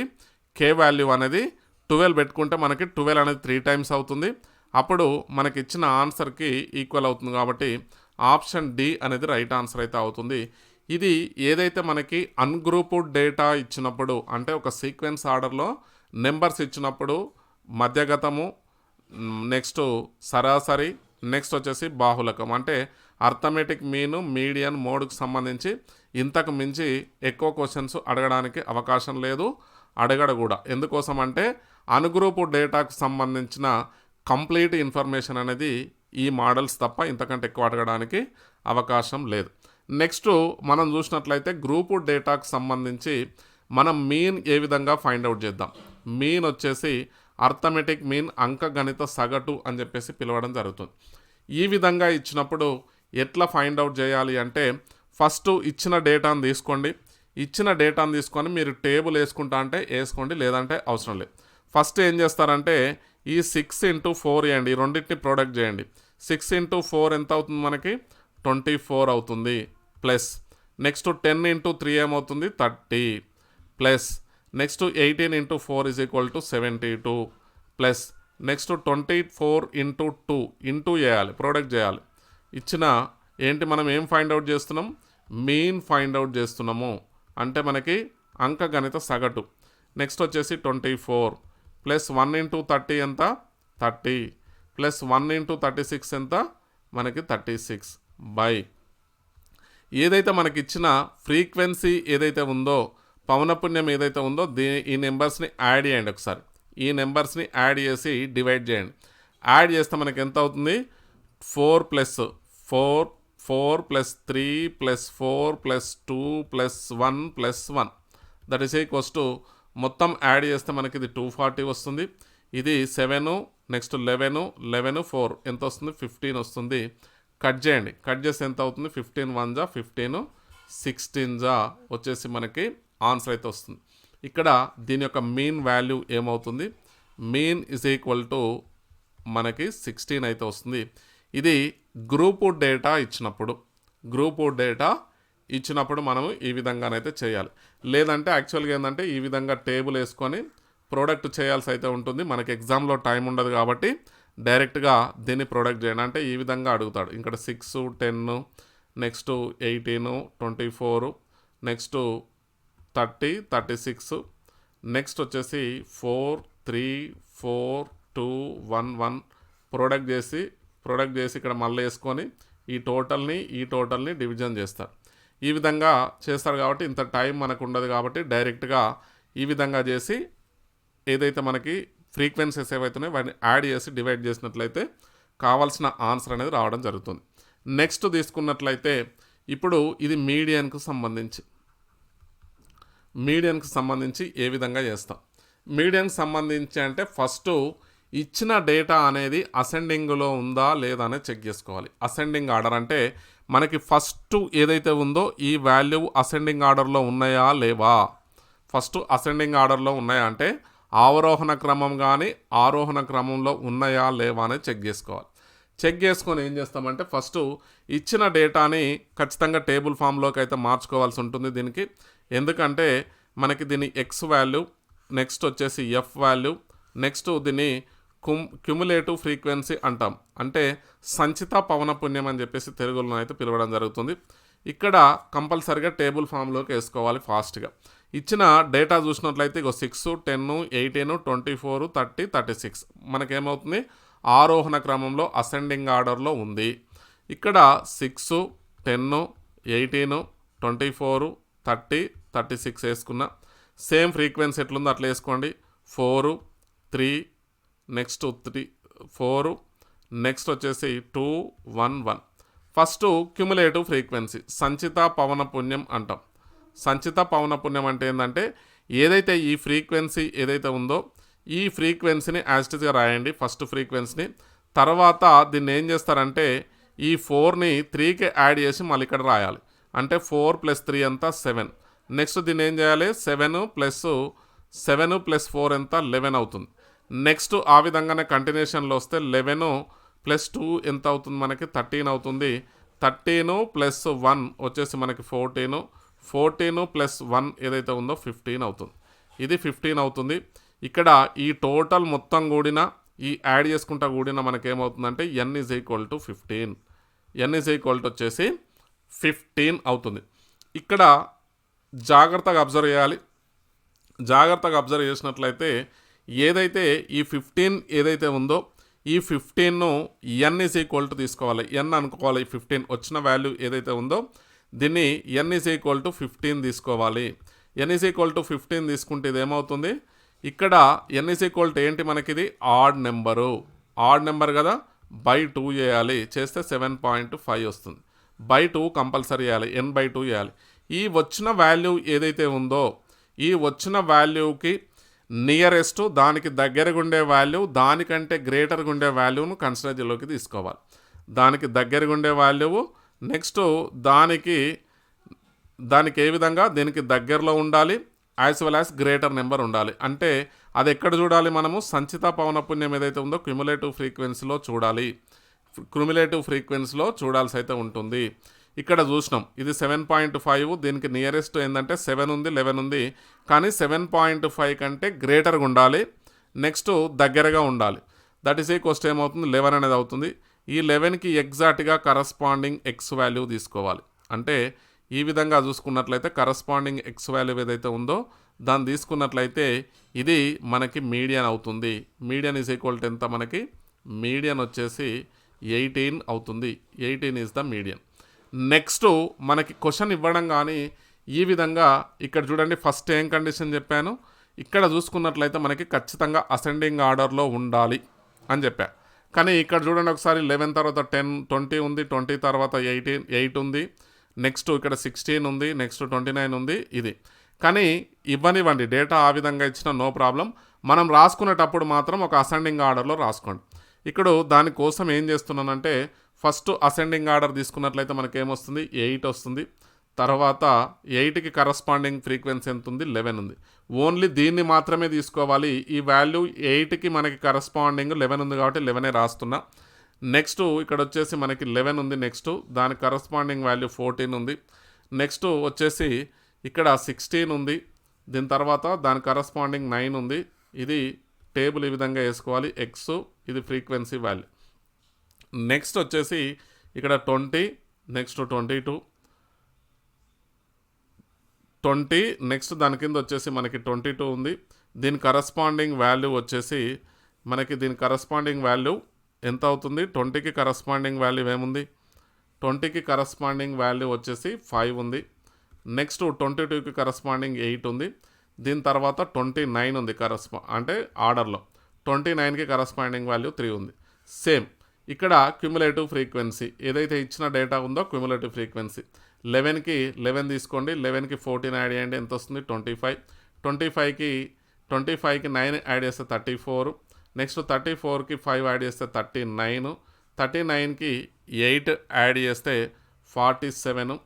కే వాల్యూ అనేది 12 పెట్టుకుంటే మనకి 12 అనేది 3 టైమ్స్ అవుతుంది. అప్పుడు మనకి ఇచ్చిన ఆన్సర్కి ఈక్వల్ అవుతుంది కాబట్టి ఆప్షన్ డి అనేది రైట్ ఆన్సర్ అయితే అవుతుంది. ఇది ఏదైతే మనకి అన్గ్రూప్డ్ డేటా ఇచ్చినప్పుడు అంటే ఒక సీక్వెన్స్ ఆర్డర్లో నెంబర్స్ ఇచ్చినప్పుడు మధ్యగతము, నెక్స్ట్ సరాసరి, నెక్స్ట్ వచ్చేసి బాహుళకం అంటే అర్థమెటిక్ మీను, మీడియన్, మోడ్కు సంబంధించి ఇంతకు మించి ఎక్కువ క్వశ్చన్స్ అడగడానికి అవకాశం లేదు, అడగడు కూడా. ఎందుకోసం అంటే అనుగ్రూపు డేటాకు సంబంధించిన కంప్లీట్ ఇన్ఫర్మేషన్ అనేది ఈ మోడల్స్ తప్ప ఇంతకంటే ఎక్కువ అడగడానికి అవకాశం లేదు. నెక్స్ట్ మనం చూసినట్లయితే గ్రూపు డేటాకు సంబంధించి మనం మీన్ ఏ విధంగా ఫైండ్ అవుట్ చేద్దాం. మీన్ వచ్చేసి అర్థమెటిక్ మీన్, అంకగణిత సగటు అని చెప్పేసి పిలవడం జరుగుతుంది. ఈ విధంగా ఇచ్చినప్పుడు ఎట్లా ఫైండ్ అవుట్ చేయాలి అంటే ఫస్ట్ ఇచ్చిన డేటాను తీసుకోండి. ఇచ్చిన డేటాను తీసుకొని మీరు టేబుల్ వేసుకుంటా అంటే వేసుకోండి, లేదంటే అవసరం లేదు. ఫస్ట్ ఏం చేస్తారంటే ఈ 6 × 4 చేయండి, ఈ రెండింటిని ప్రోడక్ట్ చేయండి. 6 × 4 ఎంత అవుతుంది మనకి 24 అవుతుంది. ప్లస్ నెక్స్ట్ 10 × 3 ఏమవుతుంది 30 plus next 18 × 4 = 72 plus next 24 × 2 into చేయాలి, ప్రోడక్ట్ చేయాలి. ఇచ్చిన ఏంటి మనం ఏం ఫైండ్ అవుట్ చేస్తున్నాం, మీన్ ఫైండ్ అవుట్ చేస్తున్నాము. అంటే మనకి అంకగణిత సగటు. నెక్స్ట్ వచ్చేసి 24 ప్లస్ 1 × 30 ఎంత 30 ప్లస్ 1 × 36 ఎంత మనకి 36 బై ఏదైతే మనకి ఇచ్చిన ఫ్రీక్వెన్సీ ఏదైతే ఉందో, పౌనపుణ్యం ఏదైతే ఉందో ఈ నెంబర్స్ని యాడ్ చేయండి. ఒకసారి ఈ నెంబర్స్ని యాడ్ చేసి డివైడ్ చేయండి. యాడ్ చేస్తే మనకి ఎంత అవుతుంది 4 + 4 4 + 3 + 4 + 2 + 1 + 1 దట్ ఈస్ ఈక్వల్స్ టు మొత్తం యాడ్ చేస్తే మనకి ఇది 240 వస్తుంది. ఇది 7 నెక్స్ట్ 11 11 4 ఎంత వస్తుంది 15 వస్తుంది. కట్ చేయండి, కట్ చేస్తే ఎంత అవుతుంది 15 × 1 = 15 16 వచ్చేసి మనకి ఆన్సర్ అయితే వస్తుంది. ఇక్కడ దీని యొక్క మీన్ వాల్యూ ఏమవుతుంది, మీన్ = మనకి 16 అయితే వస్తుంది. ఇది గ్రూపు డేటా ఇచ్చినప్పుడు మనము ఈ విధంగానైతే చేయాలి. లేదంటే యాక్చువల్గా ఏంటంటే ఈ విధంగా టేబుల్ వేసుకొని ప్రోడక్ట్ చేయాల్సి అయితే ఉంటుంది. మనకి ఎగ్జామ్లో టైం ఉండదు కాబట్టి డైరెక్ట్గా దీన్ని ప్రొడక్ట్ చేయండి అంటే ఈ విధంగా అడుగుతాడు. ఇక్కడ 6 10 నెక్స్ట్ 18 24 నెక్స్ట్ 30 36 నెక్స్ట్ వచ్చేసి 4 3 4 2 1 1 ప్రొడక్ట్ చేసి ఇక్కడ మళ్ళీ వేసుకొని ఈ టోటల్ని డివిజన్ చేస్తారు. ఈ విధంగా చేస్తారు కాబట్టి ఇంత టైం మనకు ఉండదు కాబట్టి డైరెక్ట్గా ఈ విధంగా చేసి ఏదైతే మనకి ఫ్రీక్వెన్సీస్ ఏవైతున్నాయో వాటిని యాడ్ చేసి డివైడ్ చేసినట్లయితే కావాల్సిన ఆన్సర్ అనేది రావడం జరుగుతుంది. నెక్స్ట్ తీసుకున్నట్లయితే ఇప్పుడు ఇది మీడియన్కు సంబంధించి ఏ విధంగా చేస్తాం. మీడియన్కి సంబంధించి అంటే ఫస్ట్ ఇచ్చిన డేటా అనేది అసెండింగ్లో ఉందా లేదా అనేది చెక్ చేసుకోవాలి. అసెండింగ్ ఆర్డర్ అంటే మనకి ఫస్ట్ ఏదైతే ఉందో ఈ వాల్యూ అసెండింగ్ ఆర్డర్లో ఉన్నాయా లేవా. ఫస్ట్ అసెండింగ్ ఆర్డర్లో ఉన్నాయా అంటే ఆరోహణ క్రమం కానీ ఆరోహణ క్రమంలో ఉన్నాయా లేవా అనేది చెక్ చేసుకోవాలి. చెక్ చేసుకొని ఏం చేస్తామంటే ఫస్ట్ ఇచ్చిన డేటాని ఖచ్చితంగా టేబుల్ ఫామ్లోకి అయితే మార్చుకోవాల్సి ఉంటుంది దీనికి. ఎందుకంటే మనకి దీని ఎక్స్ వాల్యూ, నెక్స్ట్ వచ్చేసి ఎఫ్ వాల్యూ, నెక్స్ట్ దీన్ని క్యుములేటివ్ ఫ్రీక్వెన్సీ అంటాం. అంటే సంచిత పవనపుణ్యం అని చెప్పేసి తెలుగులో అయితే పిలవడం జరుగుతుంది. ఇక్కడ కంపల్సరిగా టేబుల్ ఫామ్లోకి వేసుకోవాలి ఫాస్ట్గా. ఇచ్చిన డేటా చూసినట్లయితే 6 10 18 24 30 36 మనకేమవుతుంది ఆరోహణ క్రమంలో అసెండింగ్ ఆర్డర్లో ఉంది. ఇక్కడ 6 10 18 24 30 36 వేసుకున్న సేమ్ ఫ్రీక్వెన్సీ ఎట్లుందో అట్లా వేసుకోండి. 4 3 నెక్స్ట్ 3 4 నెక్స్ట్ వచ్చేసి 2 1 1 ఫస్ట్ క్యుములేటివ్ ఫ్రీక్వెన్సీ సంచిత పవనపుణ్యం అంటాం. సంచిత పవనపుణ్యం అంటే ఏంటంటే ఏదైతే ఈ ఫ్రీక్వెన్సీ ఏదైతే ఉందో ఈ ఫ్రీక్వెన్సీని యాస్టిస్గా రాయండి ఫస్ట్ ఫ్రీక్వెన్సీని. తర్వాత దీన్ని ఏం చేస్తారంటే ఈ 4ని 3కి యాడ్ చేసి మళ్ళీ ఇక్కడ రాయాలి. అంటే 4 + 3 ఎంత 7. నెక్స్ట్ దీన్ని ఏం చేయాలి 7 + 4 ఎంత 11 అవుతుంది. నెక్స్ట్ ఆ విధంగానే కంటిన్యూషన్లో వస్తే 11 + 2 ఎంత అవుతుంది మనకి 13 అవుతుంది. 13 + 1 వచ్చేసి మనకి 14 + 1 ఏదైతే ఉందో 15 అవుతుంది. ఇది 15 అవుతుంది. ఇక్కడ ఈ టోటల్ మొత్తం కూడిన ఈ యాడ్ చేసుకుంటా కూడిన మనకేమవుతుందంటే n is equal to 15. n is equal to వచ్చేసి 15 అవుతుంది. ఇక్కడ జాగ్రత్తగా అబ్జర్వ్ చేయాలి. జాగ్రత్తగా అబ్జర్వ్ చేసినట్లయితే ఏదైతే ఈ 15 ఏదైతే ఉందో ఈ 15ను n ఈజ్ ఈక్వల్ టు తీసుకోవాలి. n అనుకోవాలి. 15 వచ్చిన వాల్యూ ఏదైతే ఉందో దీన్ని n ఈజ్ ఈక్వల్ టు 15 తీసుకోవాలి. n ఈజ్ ఈక్వల్ టు 15 తీసుకుంటే ఇది ఏమవుతుంది, ఇక్కడ n ఈజ్ ఈక్వల్ టు ఏంటి మనకి, ఇది ఆడ్ నెంబర్ కదా, బై 2 చేయాలి. చేస్తే 7.5 వస్తుంది. బై 2 కంపల్సరీ చేయాలి, n బై 2 చేయాలి. ఈ వచ్చిన వాల్యూ ఏదైతే ఉందో ఈ వచ్చిన వాల్యూకి నియరెస్ట్ దానికి దగ్గరగా ఉండే వాల్యూ దానికంటే గ్రేటర్గా ఉండే వాల్యూను కన్సిడర్లోకి తీసుకోవాలి. దానికి దగ్గరగా ఉండే వాల్యూ నెక్స్ట్ దానికి ఏ విధంగా దీనికి దగ్గరలో ఉండాలి, as well as greater number ఉండాలి. అంటే అది ఎక్కడ చూడాలి, మనము సంచిత పౌనపుణ్యం ఏదైతే ఉందో క్యుములేటివ్ ఫ్రీక్వెన్సీలో చూడాలి. క్యుములేటివ్ ఫ్రీక్వెన్సీలో చూడాల్సి అయితే ఉంటుంది. ఇక్కడ చూసినాం ఇది 7.5, దీనికి నియరెస్ట్ ఏంటంటే 7 ఉంది, 11 ఉంది. కానీ 7.5 కంటే గ్రేటర్గా ఉండాలి, నెక్స్ట్ దగ్గరగా ఉండాలి. దట్ ఈస్ ఈక్వల్స్ ఏమవుతుంది, 11 అనేది అవుతుంది. ఈ 11కి ఎగ్జాక్ట్గా కరస్పాండింగ్ ఎక్స్ వాల్యూ తీసుకోవాలి. అంటే ఈ విధంగా చూసుకున్నట్లయితే కరస్పాండింగ్ ఎక్స్ వాల్యూ ఏదైతే ఉందో దాన్ని తీసుకున్నట్లయితే ఇది మనకి మీడియన్ అవుతుంది. మీడియన్ ఈజ్ ఈక్వల్ టు ఎంత, మనకి మీడియన్ వచ్చేసి 18 అవుతుంది. 18 ఈజ్ ద మీడియన్. నెక్స్ట్ మనకి క్వశ్చన్ ఇవ్వడం కానీ ఈ విధంగా ఇక్కడ చూడండి, ఫస్ట్ ఏం కండిషన్ చెప్పాను, ఇక్కడ చూసుకున్నట్లయితే మనకి ఖచ్చితంగా అసెండింగ్ ఆర్డర్లో ఉండాలి అని చెప్పా. కానీ ఇక్కడ చూడండి ఒకసారి 11 తర్వాత 10, 20 ఉంది, 20 తర్వాత 8 ఉంది, నెక్స్ట్ ఇక్కడ 16 ఉంది, నెక్స్ట్ 29 ఉంది. ఇది కానీ ఇవ్వనివ్వండి, డేటా ఆ విధంగా ఇచ్చిన నో ప్రాబ్లం. మనం రాసుకునేటప్పుడు మాత్రం ఒక అసెండింగ్ ఆర్డర్లో రాసుకోండి. ఇక్కడ దానికోసం ఏం చేస్తున్నానంటే ఫస్ట్ అసెండింగ్ ఆర్డర్ తీసుకున్నట్లయితే మనకి ఏమొస్తుంది, 8 వస్తుంది. తర్వాత 8కి కరస్పాండింగ్ ఫ్రీక్వెన్సీ ఎంత ఉంది, 11 ఉంది. ఓన్లీ దీన్ని మాత్రమే తీసుకోవాలి. ఈ వాల్యూ 8కి మనకి కరస్పాండింగ్ 11 ఉంది కాబట్టి 11 రాస్తున్నా. నెక్స్ట్ ఇక్కడ వచ్చేసి మనకి 11 ఉంది, నెక్స్ట్ దానికి కరస్పాండింగ్ వాల్యూ 14 ఉంది. నెక్స్ట్ వచ్చేసి ఇక్కడ 16 ఉంది, దీని తర్వాత దాని కరస్పాండింగ్ 9 ఉంది. ఇది టేబుల్ ఈ విధంగా వేసుకోవాలి. ఎక్స్ ఇది ఫ్రీక్వెన్సీ వాల్యూ. నెక్స్ట్ వచ్చేసి ఇక్కడ 20, నెక్స్ట్ 22, 20, నెక్స్ట్ దాని కింద వచ్చేసి మనకి 22 ఉంది. దీని కరస్పాండింగ్ వాల్యూ వచ్చేసి మనకి దీని కరస్పాండింగ్ వాల్యూ ఎంత అవుతుంది, 20కి కరస్పాండింగ్ వాల్యూ ఏముంది, 20కి కరస్పాండింగ్ వాల్యూ వచ్చేసి 5 ఉంది. నెక్స్ట్ 22కి కరస్పాండింగ్ 8 ఉంది. దీని తర్వాత 29 ఉంది అంటే ఆర్డర్లో. 29కి కరస్పాండింగ్ వాల్యూ 3 ఉంది. సేమ్ ఇక్కడ క్యుములేటివ్ ఫ్రీక్వెన్సీ ఏదైతే ఇచ్చిన డేటా ఉందో క్యుములేటివ్ ఫ్రీక్వెన్సీ 11కి 11 తీసుకోండి, 11కి 14 యాడ్ చేయండి, ఎంత వస్తుంది 25. 25కి 9 యాడ్ చేస్తే 34, నెక్స్ట్ 34కి 5 యాడ్ చేస్తే 39, 39కి 8 యాడ్ చేస్తే 47,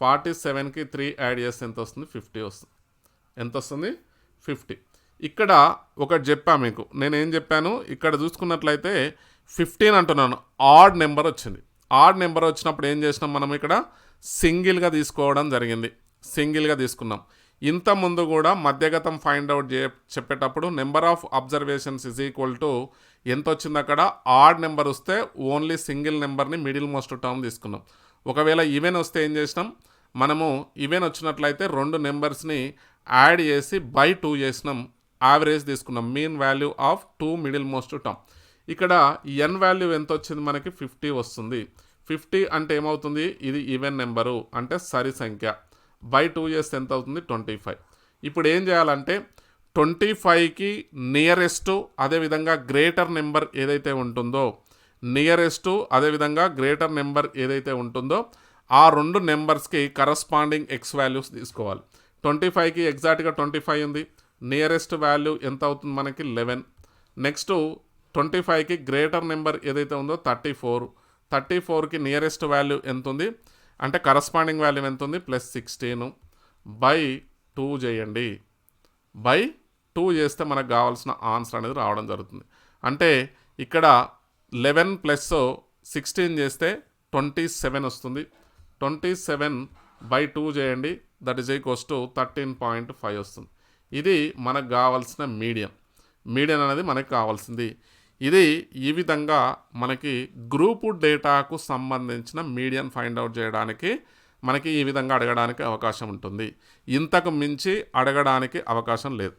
47కి 3 యాడ్ చేస్తే ఎంత వస్తుంది 50 వస్తుంది. ఎంత వస్తుంది 50. ఇక్కడ ఒకటి చెప్పా మీకు, నేనేం చెప్పాను, ఇక్కడ చూసుకున్నట్లయితే 15 అంటున్నాను, ఆడ్ నెంబర్ వచ్చింది. ఆడ్ నెంబర్ వచ్చినప్పుడు ఏం చేసినాం, మనం ఇక్కడ సింగిల్గా తీసుకోవడం జరిగింది. సింగిల్గా తీసుకున్నాం. ఇంత ముందు కూడా మధ్యగతం ఫైండ్ అవుట్ చెప్పేటప్పుడు number of observations is equal to ఎంత వచ్చింది, అక్కడ ఆడ్ నెంబర్ వస్తే ఓన్లీ సింగిల్ నెంబర్ని మిడిల్ మోస్ట్ టర్మ్ తీసుకున్నాం. ఒకవేళ ఈవెన్ వస్తే ఏం చేసినాం, మనము ఈవెన్ వచ్చినట్లయితే 2 నెంబర్స్ని యాడ్ చేసి బై 2 చేసినాం, యావరేజ్ తీసుకున్నాం, mean value of 2 middle most term. ఇక్కడ n వాల్యూ ఎంత వచ్చింది, మనకి 50 వస్తుంది. 50 అంటే ఏమవుతుంది, ఇది ఈవెన్ నెంబరు అంటే సరి సంఖ్య. బై 2 చేస్తే ఎంత అవుతుంది 25. ఇప్పుడు ఏం చేయాలంటే 25కి నియరెస్ట్ అదేవిధంగా గ్రేటర్ నెంబర్ ఏదైతే ఉంటుందో అదేవిధంగా గ్రేటర్ నెంబర్ ఏదైతే ఉంటుందో ఆ 2 నెంబర్స్కి కరస్పాండింగ్ ఎక్స్ వాల్యూస్ తీసుకోవాలి. 25కి ఎగ్జాక్ట్గా 25 ఉంది, నియరెస్ట్ వాల్యూ ఎంత అవుతుంది మనకి 11. నెక్స్ట్ 25కి గ్రేటర్ నెంబర్ ఏదైతే ఉందో 34, 34కి నియరెస్ట్ వాల్యూ ఎంత ఉంది అంటే కరస్పాండింగ్ వాల్యూ ఎంత ఉంది +16 బై 2 చేయండి. బై 2 చేస్తే మనకు కావాల్సిన ఆన్సర్ అనేది రావడం జరుగుతుంది. అంటే ఇక్కడ 11 + 16 చేస్తే 27 వస్తుంది. 27 బై 2 చేయండి, దట్ ఈజ్ ఈక్వల్స్ టు 13.5 వస్తుంది. ఇది మనకు కావాల్సిన మీడియన్ అనేది మనకు కావాల్సింది. ఇది ఈ విధంగా మనకి గ్రూపు డేటాకు సంబంధించిన మీడియన్ ఫైండ్ అవుట్ చేయడానికి మనకి ఈ విధంగా అడగడానికి అవకాశం ఉంటుంది. ఇంతకు మించి అడగడానికి అవకాశం లేదు,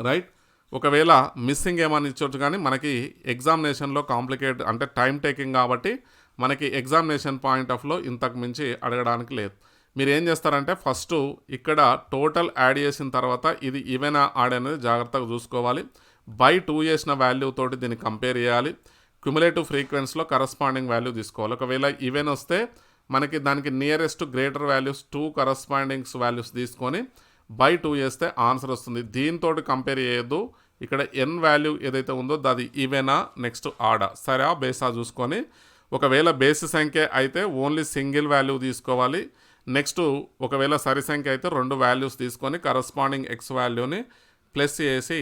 రైట్. ఒకవేళ మిస్సింగ్ ఏమని ఇచ్చొచ్చు, కానీ మనకి ఎగ్జామినేషన్లో కాంప్లికేట్ అంటే టైం టేకింగ్ కాబట్టి మనకి ఎగ్జామినేషన్ పాయింట్ ఆఫ్లో ఇంతకు మించి అడగడానికి లేదు. మీరు ఏం చేస్తారంటే ఫస్ట్ ఇక్కడ టోటల్ యాడ్ చేసిన తర్వాత ఇది ఈవెన్ ఆడ్ అనేది జాగ్రత్తగా చూసుకోవాలి. బై 2 చేసిన వాల్యూ తోటి దీన్ని కంపేర్ చేయాలి. క్యుములేటివ్ ఫ్రీక్వెన్సీలో కరస్పాండింగ్ వాల్యూ తీసుకోవాలి. ఒకవేళ ఈవెన్ వస్తే మనకి దానికి nearest greater values 2 correspondings values తీసుకొని బై 2 చేస్తే ఆన్సర్ వస్తుంది. దీంతో కంపేర్ చేయొద్దు. ఇక్కడ ఎన్ వాల్యూ ఏదైతే ఉందో అది ఈవెనా నెక్స్ట్ ఆడా సరే బేసా చూసుకొని, ఒకవేళ బేసి సంఖ్య అయితే ఓన్లీ సింగిల్ వాల్యూ తీసుకోవాలి. నెక్స్ట్ ఒకవేళ సరి సంఖ్య అయితే 2 వాల్యూస్ తీసుకొని కరస్పాండింగ్ ఎక్స్ వాల్యూని ప్లస్ చేసి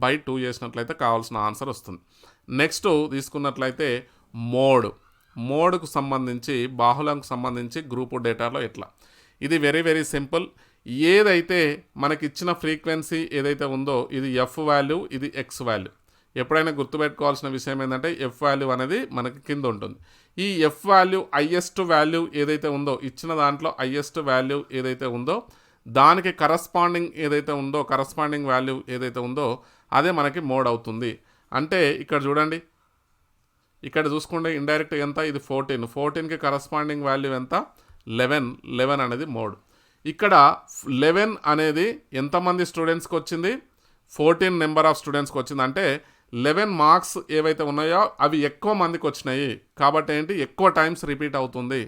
బై 2 చేసినట్లయితే కావాల్సిన ఆన్సర్ వస్తుంది. నెక్స్ట్ తీసుకున్నట్లయితే మోడ్కు సంబంధించి బాహుళంకు సంబంధించి గ్రూపు డేటాలో ఎట్లా, ఇది వెరీ వెరీ సింపుల్. ఏదైతే మనకి ఇచ్చిన ఫ్రీక్వెన్సీ ఏదైతే ఉందో ఇది ఎఫ్ వాల్యూ, ఇది ఎక్స్ వాల్యూ. ఎప్పుడైనా గుర్తుపెట్టుకోవాల్సిన విషయం ఏంటంటే ఎఫ్ వాల్యూ అనేది మనకి కింద ఉంటుంది. ఈ ఎఫ్ వాల్యూ హైయెస్ట్ వాల్యూ ఏదైతే ఉందో ఇచ్చిన దాంట్లో హైయెస్ట్ వాల్యూ ఏదైతే ఉందో దానికి కరస్పాండింగ్ ఏదైతే ఉందో కరస్పాండింగ్ వాల్యూ ఏదైతే ఉందో అదే మనకి మోడ్ అవుతుంది. అంటే ఇక్కడ చూడండి, ఇక్కడ చూసుకుంటే ఇండైరెక్ట్ ఎంత, ఇది 14కి కరస్పాండింగ్ వాల్యూ ఎంత 11 అనేది మోడ్. ఇక్కడ 11 అనేది ఎంతమంది స్టూడెంట్స్కి వచ్చింది, 14 నెంబర్ ఆఫ్ స్టూడెంట్స్కి వచ్చింది. అంటే 11 మార్క్స్ ఏవైతే ఉన్నాయో అవి ఎక్కువ మందికి వచ్చినాయి కాబట్టి ఏంటి ఎక్కువ టైమ్స్ రిపీట్ అవుతుంది.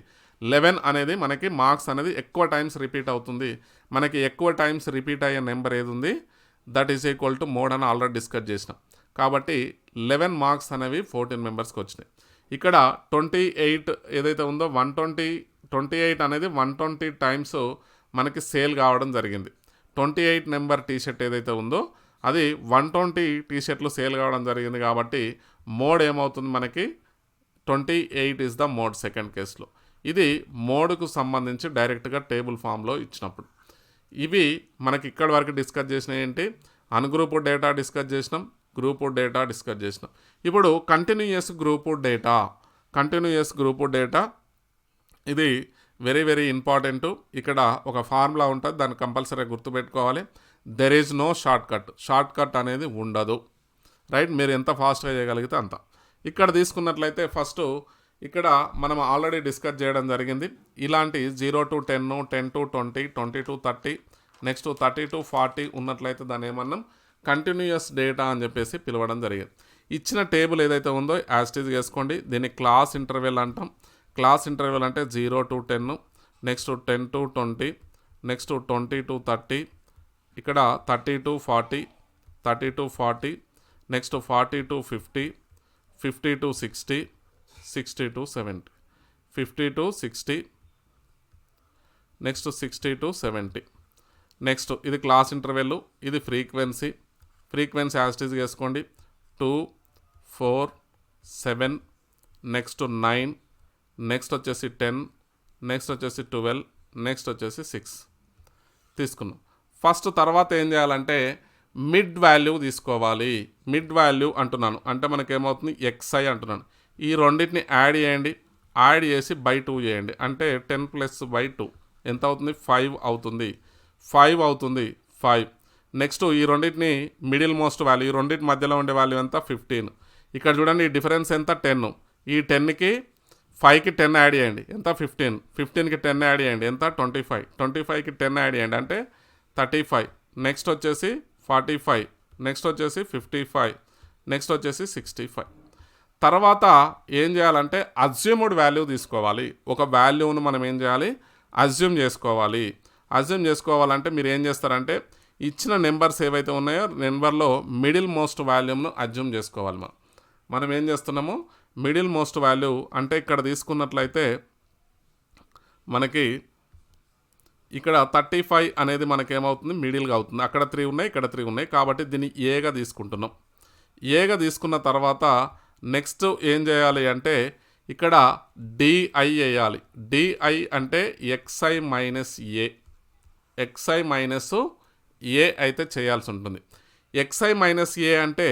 11 అనేది మనకి మార్క్స్ అనేది ఎక్కువ టైమ్స్ రిపీట్ అవుతుంది. మనకి ఎక్కువ టైమ్స్ రిపీట్ అయ్యే నెంబర్ ఏది ఉంది that is equal to mode అని ఆల్రెడీ డిస్కస్ చేసినాం. కాబట్టి 11 మార్క్స్ అనేవి 14 మెంబర్స్కి వచ్చినాయి. ఇక్కడ 28 ఏదైతే ఉందో 28 అనేది 120 టైమ్స్ మనకి సేల్ కావడం జరిగింది. 28 నెంబర్ టీషర్ట్ ఏదైతే ఉందో అది 120 టీషర్ట్లు సేల్ కావడం జరిగింది. కాబట్టి మోడ్ ఏమవుతుంది మనకి 28 ఇస్ ద మోడ్ సెకండ్ కేసులో. ఇది మోడ్కు సంబంధించి డైరెక్ట్గా టేబుల్ ఫామ్లో ఇచ్చినప్పుడు. ఇవి మనకి ఇక్కడి వరకు డిస్కస్ చేసిన ఏంటి, అన్గ్రూప్ డేటా డిస్కస్ చేసినాం, గ్రూప్ డేటా డిస్కస్ చేసినాం. ఇప్పుడు కంటిన్యూయస్ గ్రూప్ డేటా ఇది వెరీ వెరీ ఇంపార్టెంట్. ఇక్కడ ఒక ఫార్ములా ఉంటుంది, దాన్ని కంపల్సరీ గుర్తుపెట్టుకోవాలి. There is no short cut అనేది ఉండదు, రైట్. మీరు ఎంత ఫాస్ట్గా చేయగలిగితే అంత. ఇక్కడ తీసుకున్నట్లయితే ఫస్ట్ ఇక్కడ మనం ఆల్రెడీ డిస్కస్ చేయడం జరిగింది. ఇలాంటి 0 to 10, 10 to 20, 20 to 30, next 30 to 40 ఉన్నట్లయితే దాన్ని ఏమన్నాం కంటిన్యూయస్ డేటా అని చెప్పేసి పిలవడం జరిగింది. ఇచ్చిన టేబుల్ ఏదైతే ఉందో యాస్టీజ్ చేసుకోండి. దీన్ని క్లాస్ ఇంటర్వెల్ అంటాం. క్లాస్ ఇంటర్వెల్ అంటే 0 to 10, next 10 to 20, next 20 to 30, ఇక్కడ 30 to 40, 30 to 40, next 40 to 50, 50 to 60, 60 to 70, 50 to 60, next 60 to 70. Next ఇది క్లాస్ ఇంటర్వెల్, ఇది ఫ్రీక్వెన్సీ యాస్టీజ్ చేసుకోండి. 2, 4, 7, నెక్స్ట్ 9, నెక్స్ట్ వచ్చేసి 10, నెక్స్ట్ వచ్చేసి 12, నెక్స్ట్ వచ్చేసి 6 తీసుకున్నాం. ఫస్ట్ తర్వాత ఏం చేయాలంటే మిడ్ వాల్యూ తీసుకోవాలి. మిడ్ వాల్యూ అంటున్నాను అంటే మనకేమవుతుంది ఎక్స్ఐ అంటున్నాను. ఈ రెండింటిని యాడ్ చేయండి, యాడ్ చేసి బై 2 చేయండి. అంటే 10 + by 2 ఎంత అవుతుంది 5 అవుతుంది. 5. నెక్స్ట్ ఈ రెండింటిని మిడిల్ మోస్ట్ వాల్యూ, ఈ రెండింటి మధ్యలో ఉండే వాల్యూ ఎంత 15. ఇక్కడ చూడండి ఈ డిఫరెన్స్ ఎంత 10. ఈ 10కి 5కి 10 యాడ్ చేయండి ఎంత 15. 15కి 10 యాడ్ చేయండి ఎంత 25. 25కి 10 యాడ్ చేయండి అంటే 35. నెక్స్ట్ వచ్చేసి 45, నెక్స్ట్ వచ్చేసి 55, నెక్స్ట్ వచ్చేసి 65. తర్వాత ఏం చేయాలంటే అజ్యూమ్డ్ వాల్యూ తీసుకోవాలి. ఒక వాల్యూను మనం ఏం చేయాలి అజ్యూమ్ చేసుకోవాలంటే మీరు ఏం చేస్తారంటే ఇచ్చిన నెంబర్స్ ఏవైతే ఉన్నాయో నెంబర్లో మిడిల్ మోస్ట్ వాల్యూమ్ను అజ్యూమ్ చేసుకోవాలి. మనం ఏం చేస్తున్నాము మిడిల్ మోస్ట్ వాల్యూ అంటే ఇక్కడ తీసుకున్నట్లయితే మనకి ఇక్కడ 35 అనేది మనకేమవుతుంది మిడిల్గా అవుతుంది. అక్కడ 3 ఉన్నాయి, ఇక్కడ 3 ఉన్నాయి కాబట్టి దీన్ని ఏగా తీసుకుంటున్నాం. ఏగా తీసుకున్న తర్వాత నెక్స్ట్ ఏం చేయాలి అంటే ఇక్కడ డిఐ వేయాలి. డిఐ అంటే ఎక్స్ఐ మైనస్ ఏ అయితే చేయాల్సి ఉంటుంది. xi మైనస్ ఏ అంటే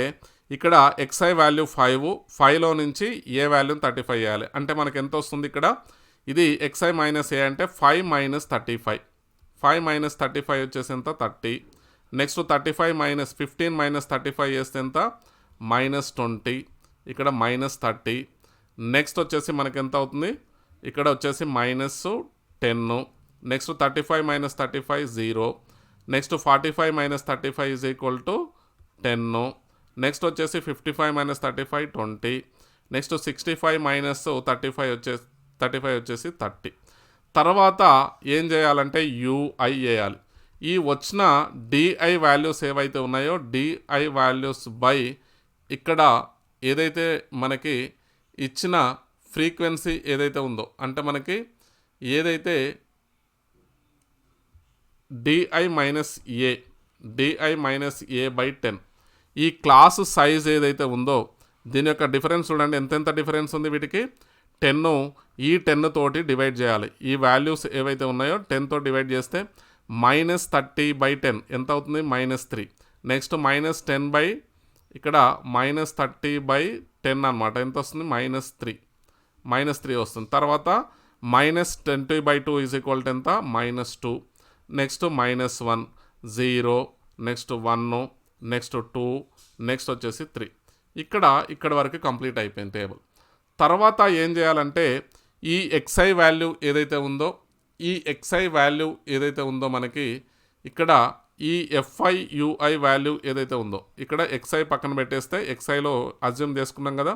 ఇక్కడ xi వాల్యూ 5లో నుంచి ఏ వాల్యూని 35 చేయాలి. అంటే మనకు ఎంత వస్తుంది ఇక్కడ, ఇది xi మైనస్ ఏ అంటే 5 మైనస్ 35. 5 మైనస్ 35 వచ్చేసి ఎంత, 30. నెక్స్ట్ 35 మైనస్ 15 మైనస్ 35 చేస్తే ఎంత, మైనస్ 20. ఇక్కడ మైనస్ 30. నెక్స్ట్ వచ్చేసి మనకి ఎంత అవుతుంది, ఇక్కడ వచ్చేసి minus 10. Next 35 minus 35 0. Next 45 minus 35 is equal to 10. Next వచ్చేసి 55 మైనస్ 35 20. నెక్స్ట్ 65 మైనస్ 35 వచ్చేసి 30. తర్వాత ఏం చేయాలంటే ui చేయాలి. ఈ వచ్చిన డిఐ వాల్యూస్ ఏవైతే ఉన్నాయో డిఐ వాల్యూస్ బై ఇక్కడ ఏదైతే మనకి ఇచ్చిన ఫ్రీక్వెన్సీ ఏదైతే ఉందో, అంటే మనకి ఏదైతే డిఐ మైనస్ ఏ బై 10 ఈ క్లాసు సైజ్ ఏదైతే ఉందో దీని యొక్క డిఫరెన్స్ చూడండి, ఎంతెంత డిఫరెన్స్ ఉంది వీటికి. 10 ఈ 10 తోటి డివైడ్ చేయాలి. ఈ వాల్యూస్ ఏవైతే ఉన్నాయో 10తో డివైడ్ చేస్తే మైనస్ 30 బై 10 ఎంత అవుతుంది, మైనస్ 3. నెక్స్ట్ మైనస్ 10 బై ఇక్కడ మైనస్ 30 బై 10 అనమాట, ఎంత వస్తుంది, మైనస్ 3 వస్తుంది. తర్వాత minus 20 by 2 is equal to ఎంత, minus 2. Next minus 1 0. Next 1. Next 2. Next వచ్చేసి 3. ఇక్కడ వరకు కంప్లీట్ అయిపోయింది టేబుల్. తర్వాత ఏం చేయాలంటే ఈ xi వాల్యూ ఏదైతే ఉందో మనకి ఇక్కడ ఈ fi ui వాల్యూ ఏదైతే ఉందో ఇక్కడ xi పక్కన పెట్టేస్తే xiలో అజ్యూమ్ చేసుకున్నాం కదా.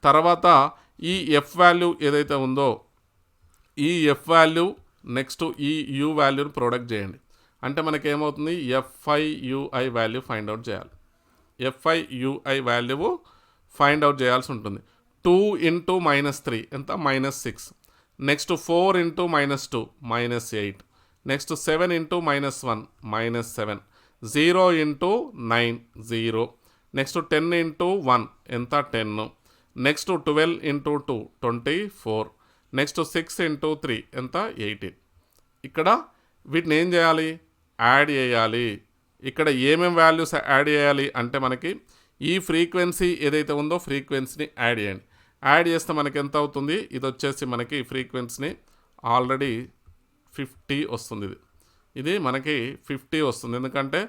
తర్వాత ఈ f వాల్యూ ఏదైతే ఉందో ఈ f వాల్యూ నెక్స్ట్ ఈ u వాల్యూని ప్రొడక్ట్ చేయండి. అంటే మనకి ఏమవుతుంది, fi ui value find out చేయాలి. fi ui value find out చేయాల్సి ఉంటుంది. 2 ఇంటూ మైనస్ 3 ఎంత, minus 6. Next 4 into minus 2 minus 8. Next 7 into minus 1 minus 7. 0 into 9 0. Next 10 into 1 ఎంత, 10. Next 12 into 2 24. నెక్స్ట్ 6 ఇంటూ 3 ఎంత, 18. ఇక్కడ వీటిని ఏం చేయాలి, యాడ్ చేయాలి. ఇక్కడ ఏమేమి వాల్యూస్ యాడ్ చేయాలి అంటే మనకి ఈ ఫ్రీక్వెన్సీ ఏదైతే ఉందో ఫ్రీక్వెన్సీని యాడ్ చేయండి. యాడ్ చేస్తే మనకి ఎంత అవుతుంది, ఇది వచ్చేసి మనకి ఫ్రీక్వెన్సీని ఆల్రెడీ 50 వస్తుంది. ఇది మనకి 50 వస్తుంది, ఎందుకంటే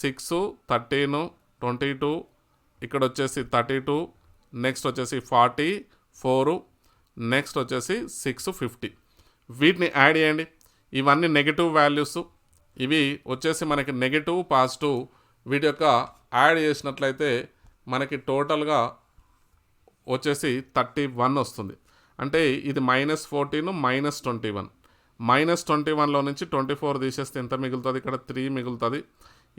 6 13 22 ఇక్కడ వచ్చేసి 32. నెక్స్ట్ వచ్చేసి 44. నెక్స్ట్ వచ్చేసి 6 50. వీటిని యాడ్ చేయండి. ఇవన్నీ నెగిటివ్ వాల్యూస్, ఇవి వచ్చేసి మనకి నెగిటివ్ పాజిటివ్ వీటి యొక్క యాడ్ చేసినట్లయితే మనకి టోటల్గా వచ్చేసి 31 వస్తుంది. అంటే ఇది -14 -21. -21లో నుంచి 24 తీసేస్తే ఎంత మిగులుతుంది, ఇక్కడ 3 మిగులుతుంది.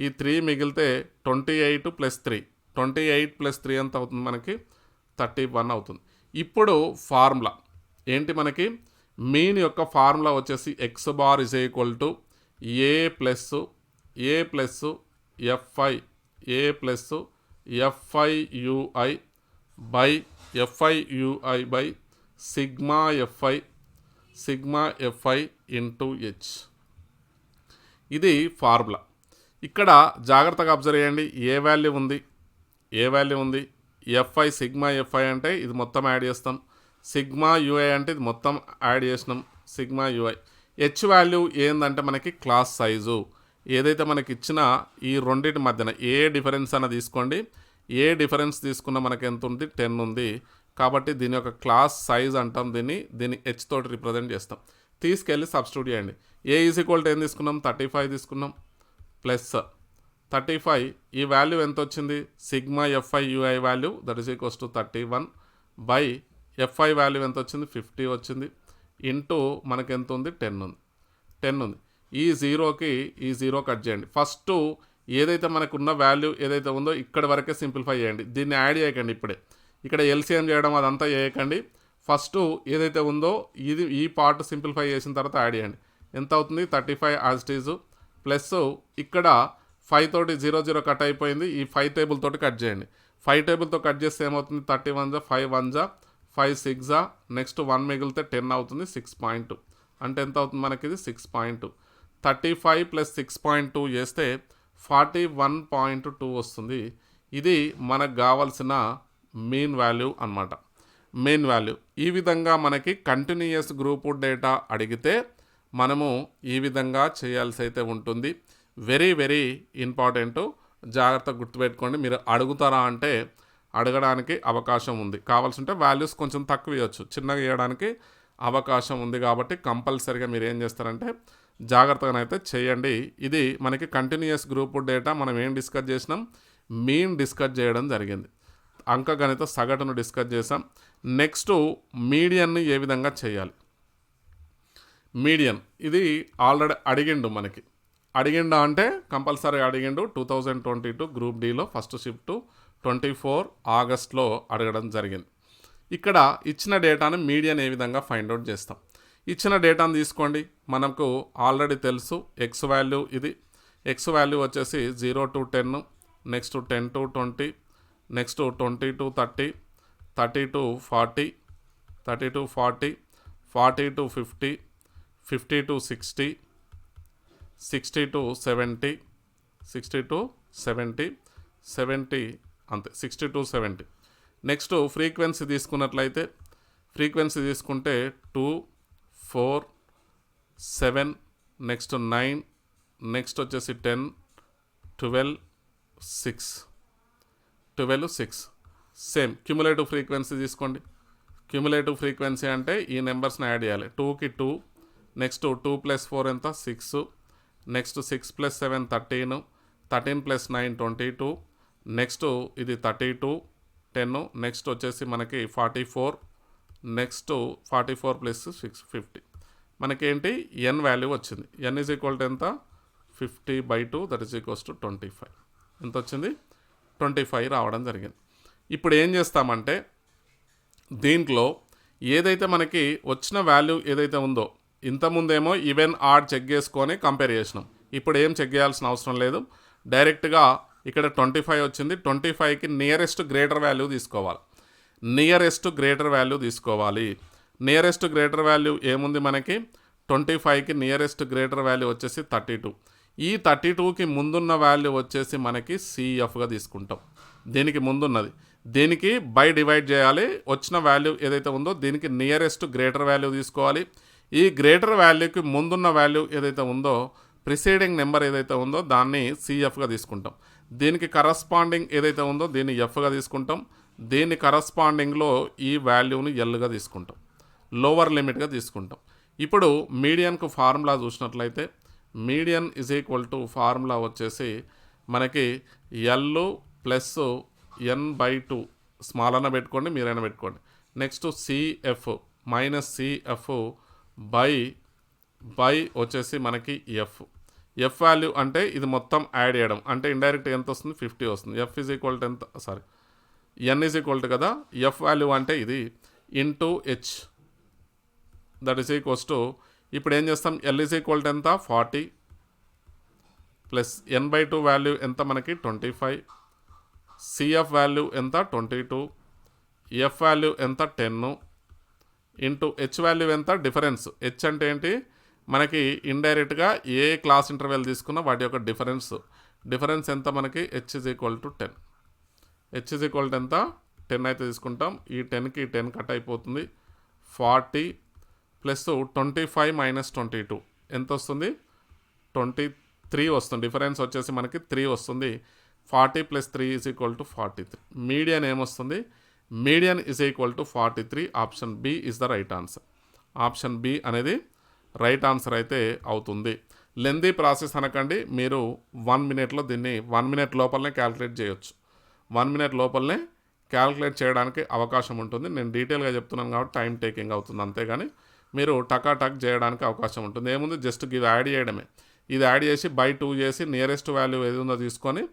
ఈ 3 మిగిలితే 28 + 3 28 + 3 ఎంత అవుతుంది, మనకి 31 అవుతుంది. ఇప్పుడు ఫార్ములా ఏంటి, మనకి మీన్ యొక్క ఫార్ములా వచ్చేసి x bar is equal to a plus fi ui by sigma fi into h. ఇది ఫార్ములా. ఇక్కడ జాగ్రత్తగా అబ్జర్వ్ చేయండి, ఏ వాల్యూ ఉంది fi సిగ్మా fi అంటే ఇది మొత్తం యాడ్ చేస్తాం. సిగ్మా ui అంటే ఇది మొత్తం యాడ్ చేసినాం, సిగ్మా ui. h వాల్యూ ఏంటంటే మనకి క్లాస్ సైజు ఏదైతే మనకి ఇచ్చిన ఈ రెండింటి మధ్యన ఏ డిఫరెన్స్ అన్న తీసుకోండి. ఏ డిఫరెన్స్ తీసుకున్న మనకి ఎంత ఉంది, 10 ఉంది. కాబట్టి దీని యొక్క క్లాస్ సైజ్ అంటాం, దీన్ని h తోటి రిప్రజెంట్ చేస్తాం. తీసుకెళ్ళి సబ్స్టిట్యూట్ చేయండి. ఏ ఈజ్ ఈక్వల్ టు ఏం తీసుకున్నాం, 35 తీసుకున్నాం. ప్లస్ 35 ఈ వాల్యూ ఎంత వచ్చింది, sigma fi ui value that is equals to 31 by fi value ఎంత వచ్చింది, 50 వచ్చింది. ఇంటూ మనకి ఎంత ఉంది, 10 ఉంది. ఈ 0కి ఈ 0 కట్ చేయండి. ఫస్ట్ ఏదైతే మనకున్న వాల్యూ ఏదైతే ఉందో ఇక్కడ వరకే సింప్లిఫై చేయండి, దీన్ని యాడ్ చేయకండి. ఇప్పుడే ఇక్కడ ఎల్సిఎం చేయడం అదంతా చేయకండి. ఫస్ట్ ఏదైతే ఉందో ఈ పార్ట్ సింప్లిఫై చేసిన తర్వాత యాడ్ చేయండి. ఎంత అవుతుంది, 35 యాజ్ ఇట్ ఈజ్. ప్లస్ ఇక్కడ 5 తోటి 0 కట్ అయిపోయింది, ఈ 5 టేబుల్ తోటి కట్ చేయండి. 5 టేబుల్తో కట్ చేస్తే ఏమవుతుంది, 31 5 1 5 6 నెక్స్ట్ 1 మిగిలితే 10 అవుతుంది. 6.2 అంటే ఎంత అవుతుంది మనకి, ఇది 6.2. 35 + 6.2 చేస్తే 41.2 వస్తుంది. ఇది మనకు కావాల్సిన మీన్ వాల్యూ అన్నమాట. మెయిన్ వాల్యూ ఈ విధంగా మనకి కంటిన్యూయస్ గ్రూప్ డేటా అడిగితే మనము ఈ విధంగా చేయాల్సి అయితే ఉంటుంది. వెరీ వెరీ ఇంపార్టెంట్, జాగ్రత్తగా గుర్తుపెట్టుకోండి. మీరు అడుగుతారా అంటే అడగడానికి అవకాశం ఉంది. కావాల్సింటే వాల్యూస్ కొంచెం తక్కువ ఇవ్వచ్చు, చిన్నగా ఇవ్వడానికి అవకాశం ఉంది. కాబట్టి కంపల్సరీగా మీరు ఏం చేస్తారంటే జాగ్రత్తగానైతే చేయండి. ఇది మనకి కంటిన్యూయస్ గ్రూప్ డేటా. మనం ఏం డిస్కస్ చేసినాం, మీన్ డిస్కస్ చేయడం జరిగింది. అంకగణిత సగటును డిస్కస్ చేసాం. నెక్స్ట్ మీడియన్ని ఏ విధంగా చేయాలి. మీడియన్ ఇది ఆల్రెడీ అడిగిండు, మనకి అడిగిండా అంటే కంపల్సరీ అడిగిండు. 2022 గ్రూప్ డిలో ఫస్ట్ షిఫ్ట్ 24 ఆగస్ట్లో అడగడం జరిగింది. ఇక్కడ ఇచ్చిన డేటాను మీడియన్ ఏ విధంగా ఫైండ్ అవుట్ చేస్తాం. ఇచ్చిన డేటాను తీసుకోండి. మనకు ఆల్రెడీ తెలుసు ఎక్స్ వాల్యూ ఇది. ఎక్స్ వాల్యూ వచ్చేసి 0 to 10, next 10 to 20, next 20 to 30, 30 to 40, 30 to 40, 40 to 50, 50 to 60, 60 to 70, 60 to 70, 70 అంతే, 60 to 70. నెక్స్ట్ ఫ్రీక్వెన్సీ తీసుకున్నట్లయితే ఫ్రీక్వెన్సీ తీసుకుంటే 2, 4, 7, నెక్స్ట్ 9, నెక్స్ట్ వచ్చేసి 10, 12, 6, 12, 6. సేమ్ క్యుములేటివ్ ఫ్రీక్వెన్సీ తీసుకోండి. క్యుములేటివ్ ఫ్రీక్వెన్సీ అంటే ఈ నెంబర్స్ని యాడ్ చేయాలి. 2కి 2, నెక్స్ట్ 2 + 4 ఎంత 6, నెక్స్ట్ 6 + 7 13, 13 + 9 22, నెక్స్ట్ ఇది 32, 10, నెక్స్ట్ వచ్చేసి మనకి 44, నెక్స్ట్ 44 + 6 50. మనకేంటి ఎన్ వాల్యూ వచ్చింది. ఎన్ ఈజ్ ఈక్వల్ టు ఎంత 50/2, దట్ ఈజ్ ఈక్వల్స్ టు 25. ఎంత వచ్చింది 25 రావడం జరిగింది. ఇప్పుడు ఏం చేస్తామంటే దీంట్లో ఏదైతే మనకి వచ్చిన వాల్యూ ఏదైతే ఉందో, ఇంతకుముందేమో ఈవెన్ ఆడ్ చెక్ చేసుకొని కంపేర్ చేసినాం. ఇప్పుడు ఏం చెక్ చేయాల్సిన అవసరం లేదు. డైరెక్ట్గా ఇక్కడ 25 వచ్చింది. 25కి నియరెస్ట్ గ్రేటర్ వాల్యూ తీసుకోవాలి. నియరెస్ట్ గ్రేటర్ వాల్యూ తీసుకోవాలి. నియరెస్ట్ గ్రేటర్ వాల్యూ ఏముంది మనకి 25కి నియరెస్ట్ గ్రేటర్ వాల్యూ వచ్చేసి 32. ఈ 32కి ముందున్న వాల్యూ వచ్చేసి మనకి సిఎఫ్గా తీసుకుంటాం. దీనికి ముందున్నది దీనికి బై డివైడ్ చేయాలి. వచ్చిన వాల్యూ ఏదైతే ఉందో దీనికి నియరెస్ట్ గ్రేటర్ వాల్యూ తీసుకోవాలి. ఈ గ్రేటర్ వాల్యూకి ముందున్న వాల్యూ ఏదైతే ఉందో ప్రిసీడింగ్ నెంబర్ ఏదైతే ఉందో దాన్ని సిఎఫ్గా తీసుకుంటాం. దీనికి కరస్పాండింగ్ ఏదైతే ఉందో దీన్ని ఎఫ్గా తీసుకుంటాం. దీని కరస్పాండింగ్లో ఈ వాల్యూని ఎల్గా తీసుకుంటాం, లోవర్ లిమిట్గా తీసుకుంటాం. ఇప్పుడు మీడియన్కు ఫార్ములా చూసినట్లయితే median is equal to formula వచ్చేసి మనకి ఎల్ ప్లస్ n/2 స్మాల్ అన్న పెట్టుకోండి, మీరైనా పెట్టుకోండి. Next CF minus CF by వచ్చేసి మనకి ఎఫ్ వాల్యూ అంటే ఇది మొత్తం యాడ్ చేయడం అంటే ఇండైరెక్ట్ ఎంత వస్తుంది 50 వస్తుంది. ఎఫ్ ఈజ్ ఈక్వల్ టు ఎంత ఎన్ ఈజ్ ఈక్వల్ టు కదా, ఎఫ్ వాల్యూ అంటే ఇది into H, that is equals to ఇప్పుడు ఏం చేస్తాం ఎల్ ఈజ్ ఈక్వల్ టు ఎంత 40 ప్లస్ n/2 వాల్యూ ఎంత మనకి 25, సిఎఫ్ వాల్యూ ఎంత 22, ఎఫ్ వాల్యూ ఎంత 10 ఇంటూ హెచ్ వాల్యూ ఎంత డిఫరెన్స్. హెచ్ అంటే ఏంటి మనకి ఇండైరెక్ట్గా ఏ క్లాస్ ఇంటర్వెల్ తీసుకున్నా వాటి యొక్క డిఫరెన్స్ ఎంత మనకి H is equal to 10. H is equal to ఎంత 10 అయితే తీసుకుంటాం. ఈ 10కి 10 కట్ అయిపోతుంది. 40 ప్లస్ 25 మైనస్ 22 ఎంత వస్తుంది 23 వస్తుంది. డిఫరెన్స్ వచ్చేసి మనకి 3 వస్తుంది. 40 + 3 ఈజ్ ఈక్వల్ టు 43. మీడియన్ ఏమొస్తుంది median is equal to 43. Option B is the right answer. Option B అనేది రైట్ ఆన్సర్ అయితే అవుతుంది. లెందీ ప్రాసెస్ అనకండి, మీరు 1 మినిట్లో దీన్ని 1 మినిట్ లోపలనే క్యాలిక్యులేట్ చేయొచ్చు. 1 మినిట్ లోపలనే క్యాలిక్యులేట్ చేయడానికి అవకాశం ఉంటుంది. నేను డీటెయిల్గా చెప్తున్నాను కాబట్టి టైం టేకింగ్ అవుతుంది, అంతేగాని మీరు టకాటక్ చేయడానికి అవకాశం ఉంటుంది. ఏముంది జస్ట్ ఇది యాడ్ చేయడమే. ఇది యాడ్ చేసి బై 2 చేసి నియరెస్ట్ వాల్యూ ఏది ఉందో తీసుకొని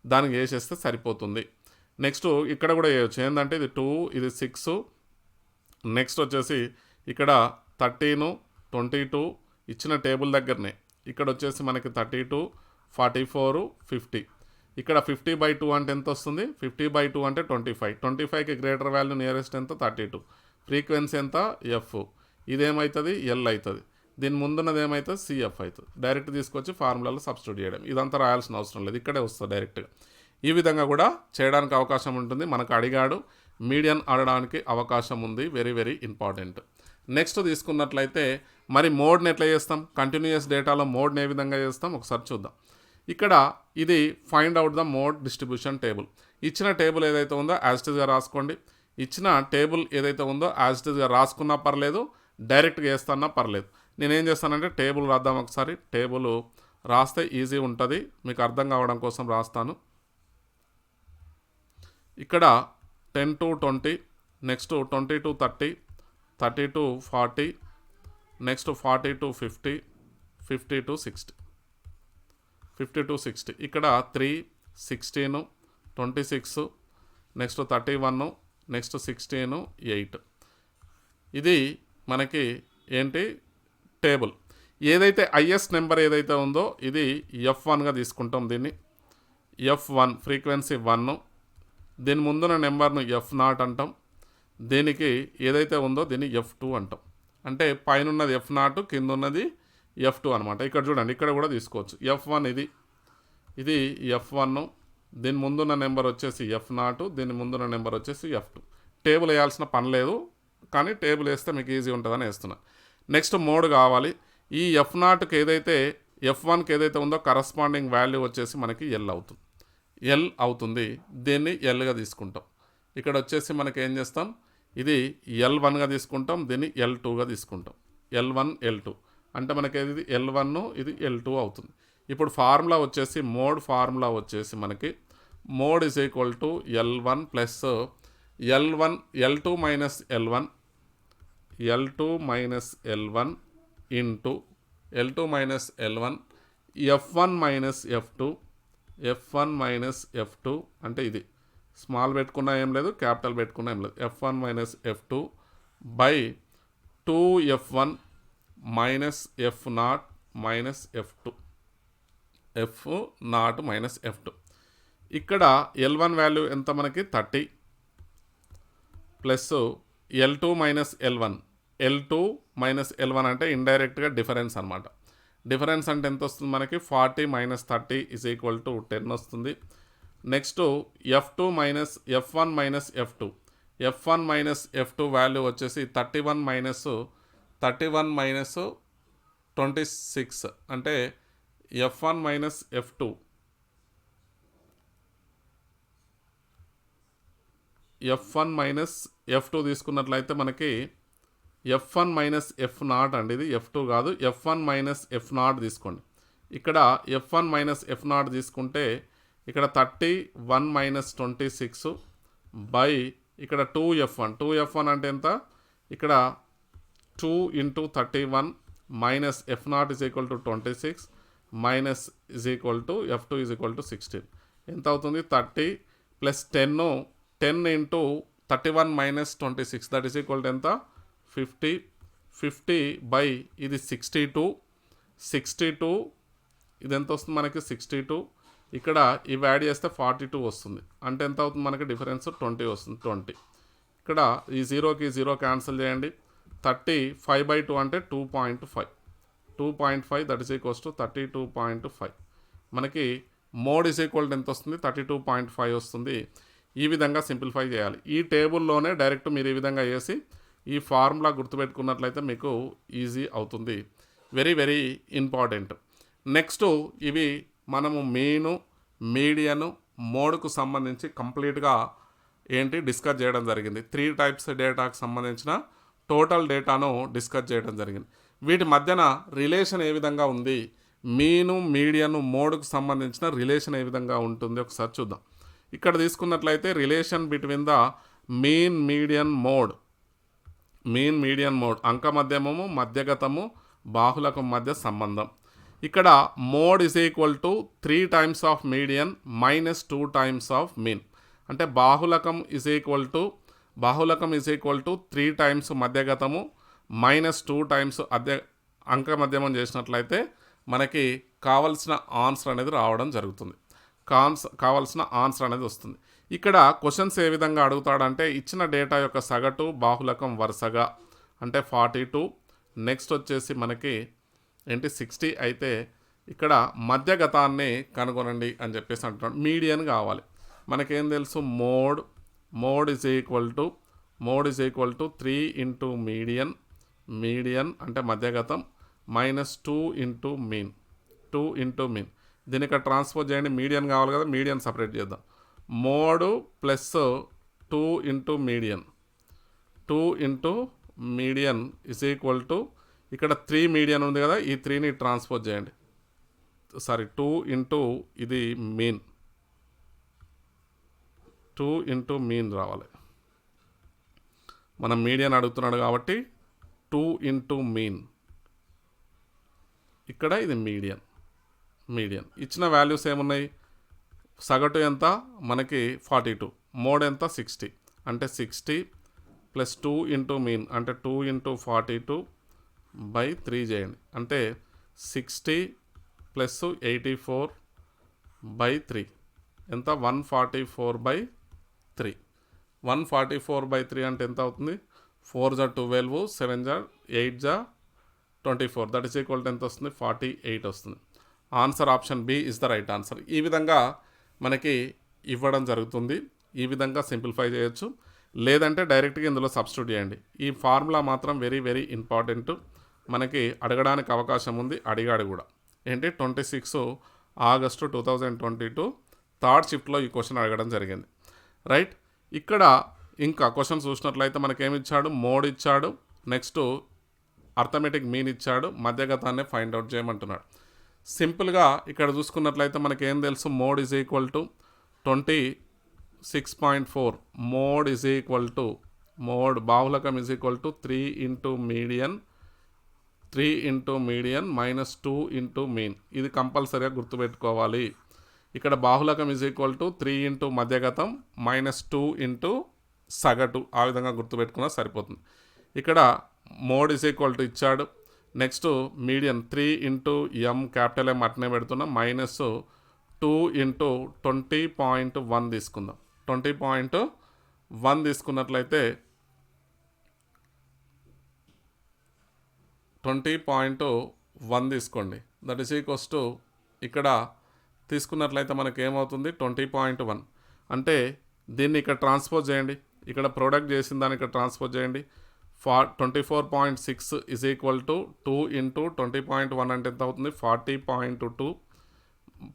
దానికి వేసేస్తే సరిపోతుంది. నెక్స్ట్ ఇక్కడ కూడా చేయొచ్చు. ఏంటంటే ఇది 2, ఇది 6, నెక్స్ట్ వచ్చేసి ఇక్కడ 13, 22 ఇచ్చిన టేబుల్ దగ్గరనే. ఇక్కడ వచ్చేసి మనకి 32, 44, 50. ఇక్కడ 50/2 అంటే ఎంత వస్తుంది 50/2 అంటే 25. 25కి గ్రేటర్ వాల్యూ నియరెస్ట్ ఎంత 32. ఫ్రీక్వెన్సీ ఎంత ఎఫ్, ఇదేమవుతుంది ఎల్ అవుతుంది. దీని ముందున్నది ఏమవుతుంది సిఎఫ్ అవుతుంది. డైరెక్ట్ తీసుకొచ్చి ఫార్ములాలో సబ్స్టిట్యూట్ చేయడం, ఇదంతా రాయాల్సిన అవసరం లేదు, ఇక్కడే వస్తుంది డైరెక్ట్గా. ఈ విధంగా కూడా చేయడానికి అవకాశం ఉంటుంది. మనకు అడిగాడు, మీడియన్ ఆడడానికి అవకాశం ఉంది. Very very important. నెక్స్ట్ తీసుకున్నట్లయితే మరి మోడ్ని ఎట్లా చేస్తాం, కంటిన్యూయస్ డేటాలో మోడ్ని ఏ విధంగా చేస్తాం ఒకసారి చూద్దాం. ఇక్కడ ఇది find out the mode distribution table. ఇచ్చిన టేబుల్ ఏదైతే ఉందో యాజ్ ఇట్ ఈస్గా రాసుకోండి. ఇచ్చిన టేబుల్ ఏదైతే ఉందో యాజ్ ఇట్ ఈస్గా రాసుకున్నా పర్లేదు, డైరెక్ట్గా వేస్తున్నా పర్లేదు. నేనేం చేస్తానంటే టేబుల్ రాద్దాం ఒకసారి. టేబుల్ రాస్తే ఈజీ ఉంటుంది, మీకు అర్థం కావడం కోసం రాస్తాను. ఇక్కడ 10 to 20, next 20 to 30, 30 to 40, next 40 to 50, 50 to 60, 50 to 60. ఇక్కడ 3, 16, 26, నెక్స్ట్ 31, నెక్స్ట్ 16, 8. ఇది మనకి ఏంటి టేబుల్. ఏదైతే హైయెస్ట్ నెంబర్ ఏదైతే ఉందో ఇది F1గా తీసుకుంటాం. దీన్ని F1 ఫ్రీక్వెన్సీ 1, దీని ముందున్న నెంబర్ను F0 అంటాం. దీనికి ఏదైతే ఉందో దీన్ని F2 అంటాం. అంటే పైన ఉన్నది F0, కింద ఉన్నది F2 అనమాట. ఇక్కడ చూడండి, ఇక్కడ కూడా తీసుకోవచ్చు. F1 ఇది F1, దీని ముందున్న నెంబర్ వచ్చేసి F0, దీని ముందున్న నెంబర్ వచ్చేసి F2. టేబుల్ వేయాల్సిన పని లేదు, కానీ టేబుల్ వేస్తే మీకు ఈజీ ఉంటుందని వేస్తున్నా. నెక్స్ట్ మోడ్ కావాలి. ఈ F0కి ఏదైతే F1కి ఏదైతే ఉందో కరస్పాండింగ్ వాల్యూ వచ్చేసి మనకి L అవుతుంది. దీన్ని Lగా తీసుకుంటాం. ఇక్కడ వచ్చేసి మనకి ఏం చేస్తాం, ఇది L1గా తీసుకుంటాం, దీన్ని L2గా తీసుకుంటాం. L1 L2 అంటే మనకి ఇది L1, ఇది L2 అవుతుంది. ఇప్పుడు ఫార్ములా వచ్చేసి మోడ్ ఫార్ములా వచ్చేసి మనకి mode is equal to L1 plus L2 minus L1 into L2 minus L1 F1 minus F2 అంటే ఇది స్మాల్ పెట్టుకున్నా ఏం లేదు, క్యాపిటల్ పెట్టుకున్నా ఏం లేదు. F1 minus F2 by 2F1 minus F0 minus F2, F0 minus F2. ఇక్కడ L1 వాల్యూ ఎంత మనకి 30 ప్లస్ L2 మైనస్ L1 అంటే ఇండైరెక్ట్గా డిఫరెన్స్ అనమాట. డిఫరెన్స్ అంటే ఎంత వస్తుంది మనకి 40 మైనస్ 30 ఈజ్ ఈక్వల్ టు 10 వస్తుంది. Next F1 minus F2 value వచ్చేసి 31 మైనస్ 26 అంటే F1 మైనస్ F2 తీసుకున్నట్లయితే మనకి F1 మైనస్ F0 అండి, ఇది F2 కాదు. F1 మైనస్ F0 తీసుకోండి. ఇక్కడ F1 మైనస్ F0 తీసుకుంటే ఇక్కడ 31 మైనస్ 26 బై ఇక్కడ 2F1 అంటే ఎంత, ఇక్కడ 2 into 31 minus F0 is equal to 26 minus is equal to F2 is equal to 16. ఎంత అవుతుంది 30 plus 10 into 31 minus 26 that is equal to ఎంత 50 బై ఇది 62 ఇది ఎంత వస్తుంది మనకి 62. ఇక్కడ ఇవి యాడ్ చేస్తే 42 వస్తుంది. అంటే ఎంత అవుతుంది మనకి డిఫరెన్స్ 20 వస్తుంది. 20 ఇక్కడ ఈ 0కి 0 క్యాన్సిల్ చేయండి. 35/2 అంటే 2.5 దట్ ఈస్ ఈక్వల్స్ టు 32.5. మనకి మోడ్ ఈజ్ ఈక్వల్ ఎంత వస్తుంది 32.5 వస్తుంది. ఈ విధంగా సింప్లిఫై చేయాలి. ఈ టేబుల్లోనే డైరెక్ట్ మీరు ఈ విధంగా వేసి ఈ ఫార్ములా గుర్తుపెట్టుకున్నట్లయితే మీకు ఈజీ అవుతుంది. Very very important. నెక్స్ట్ ఇవి మనము మెయిన్, మీడియన్, మోడ్కు సంబంధించి కంప్లీట్గా డిస్కస్ చేయడం జరిగింది. 3 టైప్స్ డేటాకు సంబంధించిన టోటల్ డేటాను డిస్కస్ చేయడం జరిగింది. వీటి మధ్యన రిలేషన్ ఏ విధంగా ఉంది, మీను, మీడియన్, మోడ్కు సంబంధించిన రిలేషన్ ఏ విధంగా ఉంటుంది ఒకసారి చూద్దాం. ఇక్కడ తీసుకున్నట్లయితే relation between the mean median mode అంక మధ్యమము, మధ్యగతము, బాహుళకం మధ్య సంబంధం. ఇక్కడ mode is equal to 3 times of median minus 2 times of mean. అంటే బాహుళకం ఈజ్ ఈక్వల్ టు 3 టైమ్స్ మధ్యగతము మైనస్ 2 టైమ్స్ అంక మధ్యమం చేసినట్లయితే మనకి కావలసిన ఆన్సర్ అనేది రావడం జరుగుతుంది. కావాల్సిన ఆన్సర్ అనేది వస్తుంది. ఇక్కడ క్వశ్చన్స్ ఏ విధంగా అడుగుతాడంటే ఇచ్చిన డేటా యొక్క సగటు బాహుళకం వరుసగా అంటే 42, నెక్స్ట్ వచ్చేసి మనకి ఏంటి 60 అయితే ఇక్కడ మధ్యగతాన్ని కనుగొనండి అని చెప్పేసి అంటున్నాడు. మీడియన్ కావాలి. మనకేం తెలుసు, mode is equal to 3 into median అంటే మధ్యగతం -2 ఇంటూ మీన్. దీన్ని ఇక్కడ ట్రాన్స్ఫర్ చేయండి. మీడియన్ కావాలి కదా, మీడియన్ సపరేట్ చేద్దాం. Mode plus 2 into median is equal to ఇక్కడ 3 మీడియన్ ఉంది కదా, ఈ 3ని ట్రాన్స్ఫర్ చేయండి. 2 ఇంటూ ఇది మీన్, 2 ఇంటూ మీన్ రావాలి. మనం మీడియన్ అడుగుతున్నాడు కాబట్టి 2 ఇంటూ మీన్. ఇక్కడ ఇది మీడియన్. ఇచ్చిన వాల్యూస్ ఏమున్నాయి, సగటు ఎంత మనకి 42, మోడ్ ఎంత 60, అంటే 60 ప్లస్ 2 ఇంటూ మీన్ అంటే 2 ఇంటూ 42/3 చేయండి. అంటే 60 ప్లస్ 84/3 ఎంత, 144/3. 144/3 అంటే ఎంత అవుతుంది, 4 జా 12, 7 జా 8 జా 24, దట్ ఈస్ ఈక్వల్ టు ఎంత వస్తుంది, 48 వస్తుంది. Answer option B is the right answer. ఈ విధంగా మనకి ఇవ్వడం జరుగుతుంది. ఈ విధంగా సింప్లిఫై చేయొచ్చు, లేదంటే డైరెక్ట్గా ఇందులో సబ్స్టిట్యూట్ చేయండి. ఈ ఫార్ములా మాత్రం వెరీ వెరీ ఇంపార్టెంట్. మనకి అడగడానికి అవకాశం ఉంది, అడిగాడు కూడా. ఏంటి 26 ఆగస్టు 2022 థర్డ్ షిఫ్ట్లో ఈ క్వశ్చన్ అడగడం జరిగింది. రైట్, ఇక్కడ ఇంకా క్వశ్చన్ చూసినట్లయితే మనకేమి ఇచ్చాడు, మోడ్ ఇచ్చాడు, నెక్స్ట్ అర్థమెటిక్ మీన్ ఇచ్చాడు, మధ్యగతాన్ని ఫైండ్ అవుట్ చేయమంటున్నాడు. సింపుల్గా ఇక్కడ చూసుకున్నట్లయితే మనకేం తెలుసు, mode is equal to 26.4. Mode బాహుళకం is equal to 3 into median -2 into mean. ఇది కంపల్సరీగా గుర్తుపెట్టుకోవాలి. ఇక్కడ బాహుళకం ఈజ్ ఈక్వల్ టు 3 ఇంటూ మధ్యగతం -2 ఇంటూ సగటు. ఆ విధంగా గుర్తుపెట్టుకున్నా సరిపోతుంది. ఇక్కడ మోడ్ ఈజ్ ఈక్వల్ టు ఇచ్చాడు, next median 3 into capital M అట్నే పెడుతున్నా, -2 ఇంటూ 20.1 తీసుకుందాం. 20.1 తీసుకున్నట్లయితే 20.1 తీసుకోండి. దట్ ఈస్ ఈక్వల్స్ టు ఇక్కడ తీసుకున్నట్లయితే మనకి ఏమవుతుంది, 20.1 అంటే దీన్ని ఇక్కడ ట్రాన్స్పోజ్ చేయండి. ఇక్కడ ప్రోడక్ట్ చేసిన దాన్ని ఇక్కడ ట్రాన్స్పోజ్ చేయండి. 24.6 ఈజ్ ఈక్వల్ టు 2 ఇంటూ 20.1 అంటే ఎంత అవుతుంది, 40.2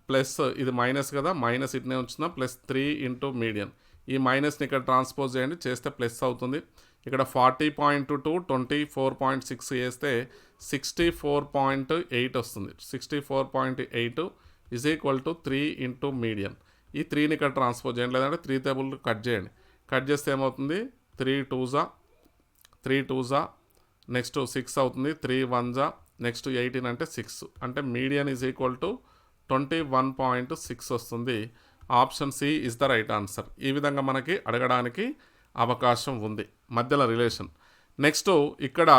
ప్లస్ ఇది మైనస్ కదా, మైనస్ ఇట్నే ఉంచున్నా, ప్లస్ 3 ఇంటూ మీడియన్. ఈ మైనస్ని ఇక్కడ ట్రాన్స్పోజ్ చేయండి, చేస్తే ప్లస్ అవుతుంది. ఇక్కడ 40.2 24.6 చేస్తే 64.8 వస్తుంది. 64.8 is equal to 3 into median. ఈ 3ని ఇక్కడ ట్రాన్స్పోజ్ చేయండి, లేదంటే 3 టేబుల్ కట్ చేయండి. కట్ చేస్తే ఏమవుతుంది, 3 2 జా నెక్స్ట్ 6 అవుతుంది, 3 1 జా నెక్స్ట్ 18 అంటే 6, అంటే మీడియన్ ఈజ్ ఈక్వల్ టు 21.6 వస్తుంది. Option C is the right answer. ఈ విధంగా మనకి అడగడానికి అవకాశం ఉంది, మధ్యలో రిలేషన్. నెక్స్ట్ ఇక్కడ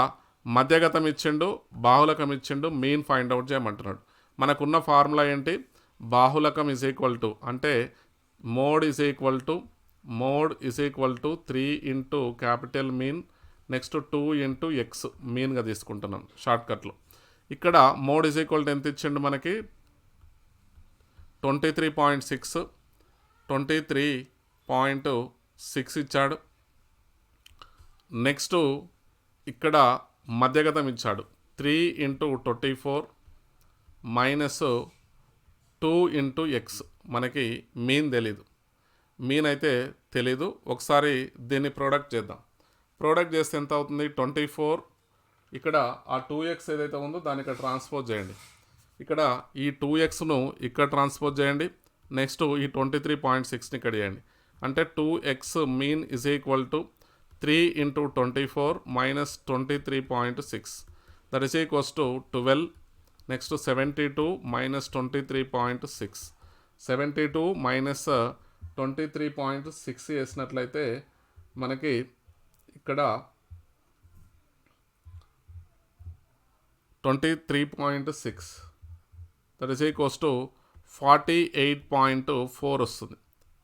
మధ్యగతం ఇచ్చిండు, బాహుళకం ఇచ్చిండు, మీన్ ఫైండ్ అవుట్ చేయమంటున్నాడు. మనకున్న ఫార్ములా ఏంటి, బాహుళకం ఈజ్ ఈక్వల్ టు అంటే mode is equal to 3 into capital mean next 2 into X మీన్గా తీసుకుంటున్నాను షార్ట్కట్లో. ఇక్కడ మోడ్ ఈజ్ ఈక్వల్ టు ఎంత ఇచ్చిండు మనకి, 23.6 ఇచ్చాడు. నెక్స్ట్ ఇక్కడ మధ్యగతం ఇచ్చాడు, 3 ఇంటూ 24 -2 ఇంటూ ఎక్స్. మనకి మీన్ తెలీదు. ఒకసారి దీన్ని ప్రోడక్ట్ చేద్దాం. ప్రోడక్ట్ చేస్తే ఎంత అవుతుంది, 24. ఇక్కడ ఆ 2x ఏదైతే ఉందో దాన్ని ఇక్కడ ట్రాన్స్పోజ్ చేయండి. ఇక్కడ ఈ 2xను ఇక్కడ ట్రాన్స్పోజ్ చేయండి. నెక్స్ట్ ఈ 23.6ని ఇక్కడ చేయండి. అంటే 2x mean is equal to 3 into 24 -23.6 that is equals to 12. Next 72 -23.6 72 -23.6 చేసినట్లయితే మనకి ఇక్కడ 23.6 దట్ ఈస్ ఈక్వల్స్ టు 48.4 వస్తుంది.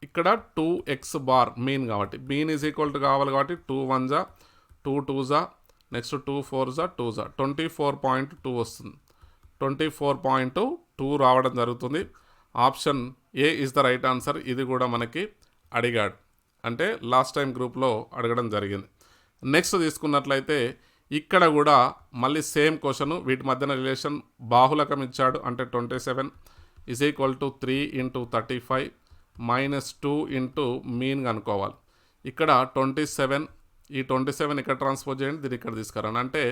ఇక్కడ 2x బార్ మీన్ కాబట్టి మీన్ ఈజ్ ఈక్వల్ టు కావాలి కాబట్టి 2 1 జా 2 2 జా నెక్స్ట్ 2 4 జా 2 జా 24.2 వస్తుంది. 24.2 రావడం జరుగుతుంది. Option A is the right answer. ఇది కూడా మనకి అడిగాడు, అంటే లాస్ట్ టైం గ్రూప్లో అడగడం జరిగింది. నెక్స్ట్ తీసుకున్నట్లయితే ఇక్కడ కూడా మళ్ళీ సేమ్ క్వశ్చన్, వీటి మధ్యన రిలేషన్ బాహులకం ఇచ్చాడు. అంటే 27 is equal to 3 into 35 minus 2 into mean కనుక్కోవాలి. ఇక్కడ 27, ఈ 27 ఇక్కడ ట్రాన్స్పోజ్ చేయండి, దీన్ని ఇక్కడ తీసుకురండి. అంటే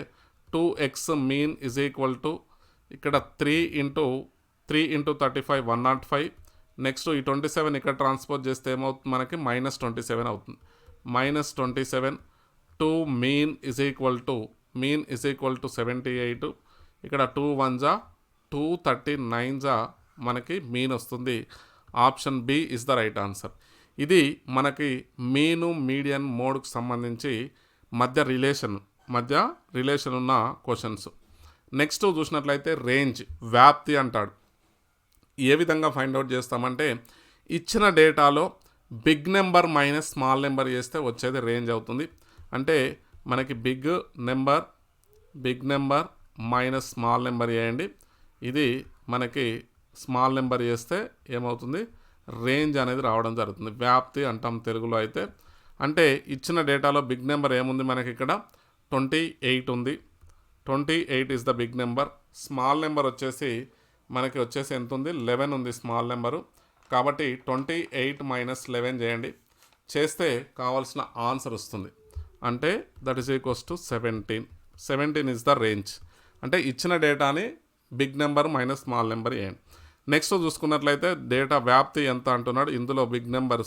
2x mean is equal to ఇక్కడ 3 ఇంటూ 35 105. నెక్స్ట్ ఈ 27 ఇక్కడ ట్రాన్స్పోజ్ చేస్తే ఏమవుతుంది మనకి -27 అవుతుంది. -27 2 మీన్ ఈజ్ ఈక్వల్ టు 78. ఇక్కడ 2 1 జా 239 జా మనకి మీన్ వస్తుంది. Option B is the right answer. ఇది మనకి మీను మీడియన్ మోడ్కు సంబంధించి మధ్య రిలేషన్ ఉన్న క్వశ్చన్స్. నెక్స్ట్ చూసినట్లయితే రేంజ్, వ్యాప్తి అంటాడు. ఏ విధంగా ఫైండ్ అవుట్ చేస్తామంటే ఇచ్చిన డేటాలో big number minus small number చేస్తే వచ్చేది రేంజ్ అవుతుంది. అంటే మనకి big number minus small number చేయండి, ఇది మనకి స్మాల్ నెంబర్ చేస్తే ఏమవుతుంది, రేంజ్ అనేది రావడం జరుగుతుంది. వ్యాప్తి అంటాం తెలుగులో అయితే. అంటే ఇచ్చిన డేటాలో బిగ్ నెంబర్ ఏముంది మనకి ఇక్కడ 28 ఉంది. 28 is the big number. Small number వచ్చేసి మనకి ఎంత ఉంది, 11 ఉంది స్మాల్ నెంబరు. కాబట్టి 28 మైనస్ 11 చేయండి, చేస్తే కావాల్సిన ఆన్సర్ వస్తుంది. అంటే that is equals to 17 is the range. అంటే ఇచ్చిన డేటాని big number minus small number చేయండి. నెక్స్ట్ చూసుకున్నట్లయితే డేటా వ్యాప్తి ఎంత అంటున్నాడు. ఇందులో బిగ్ నెంబర్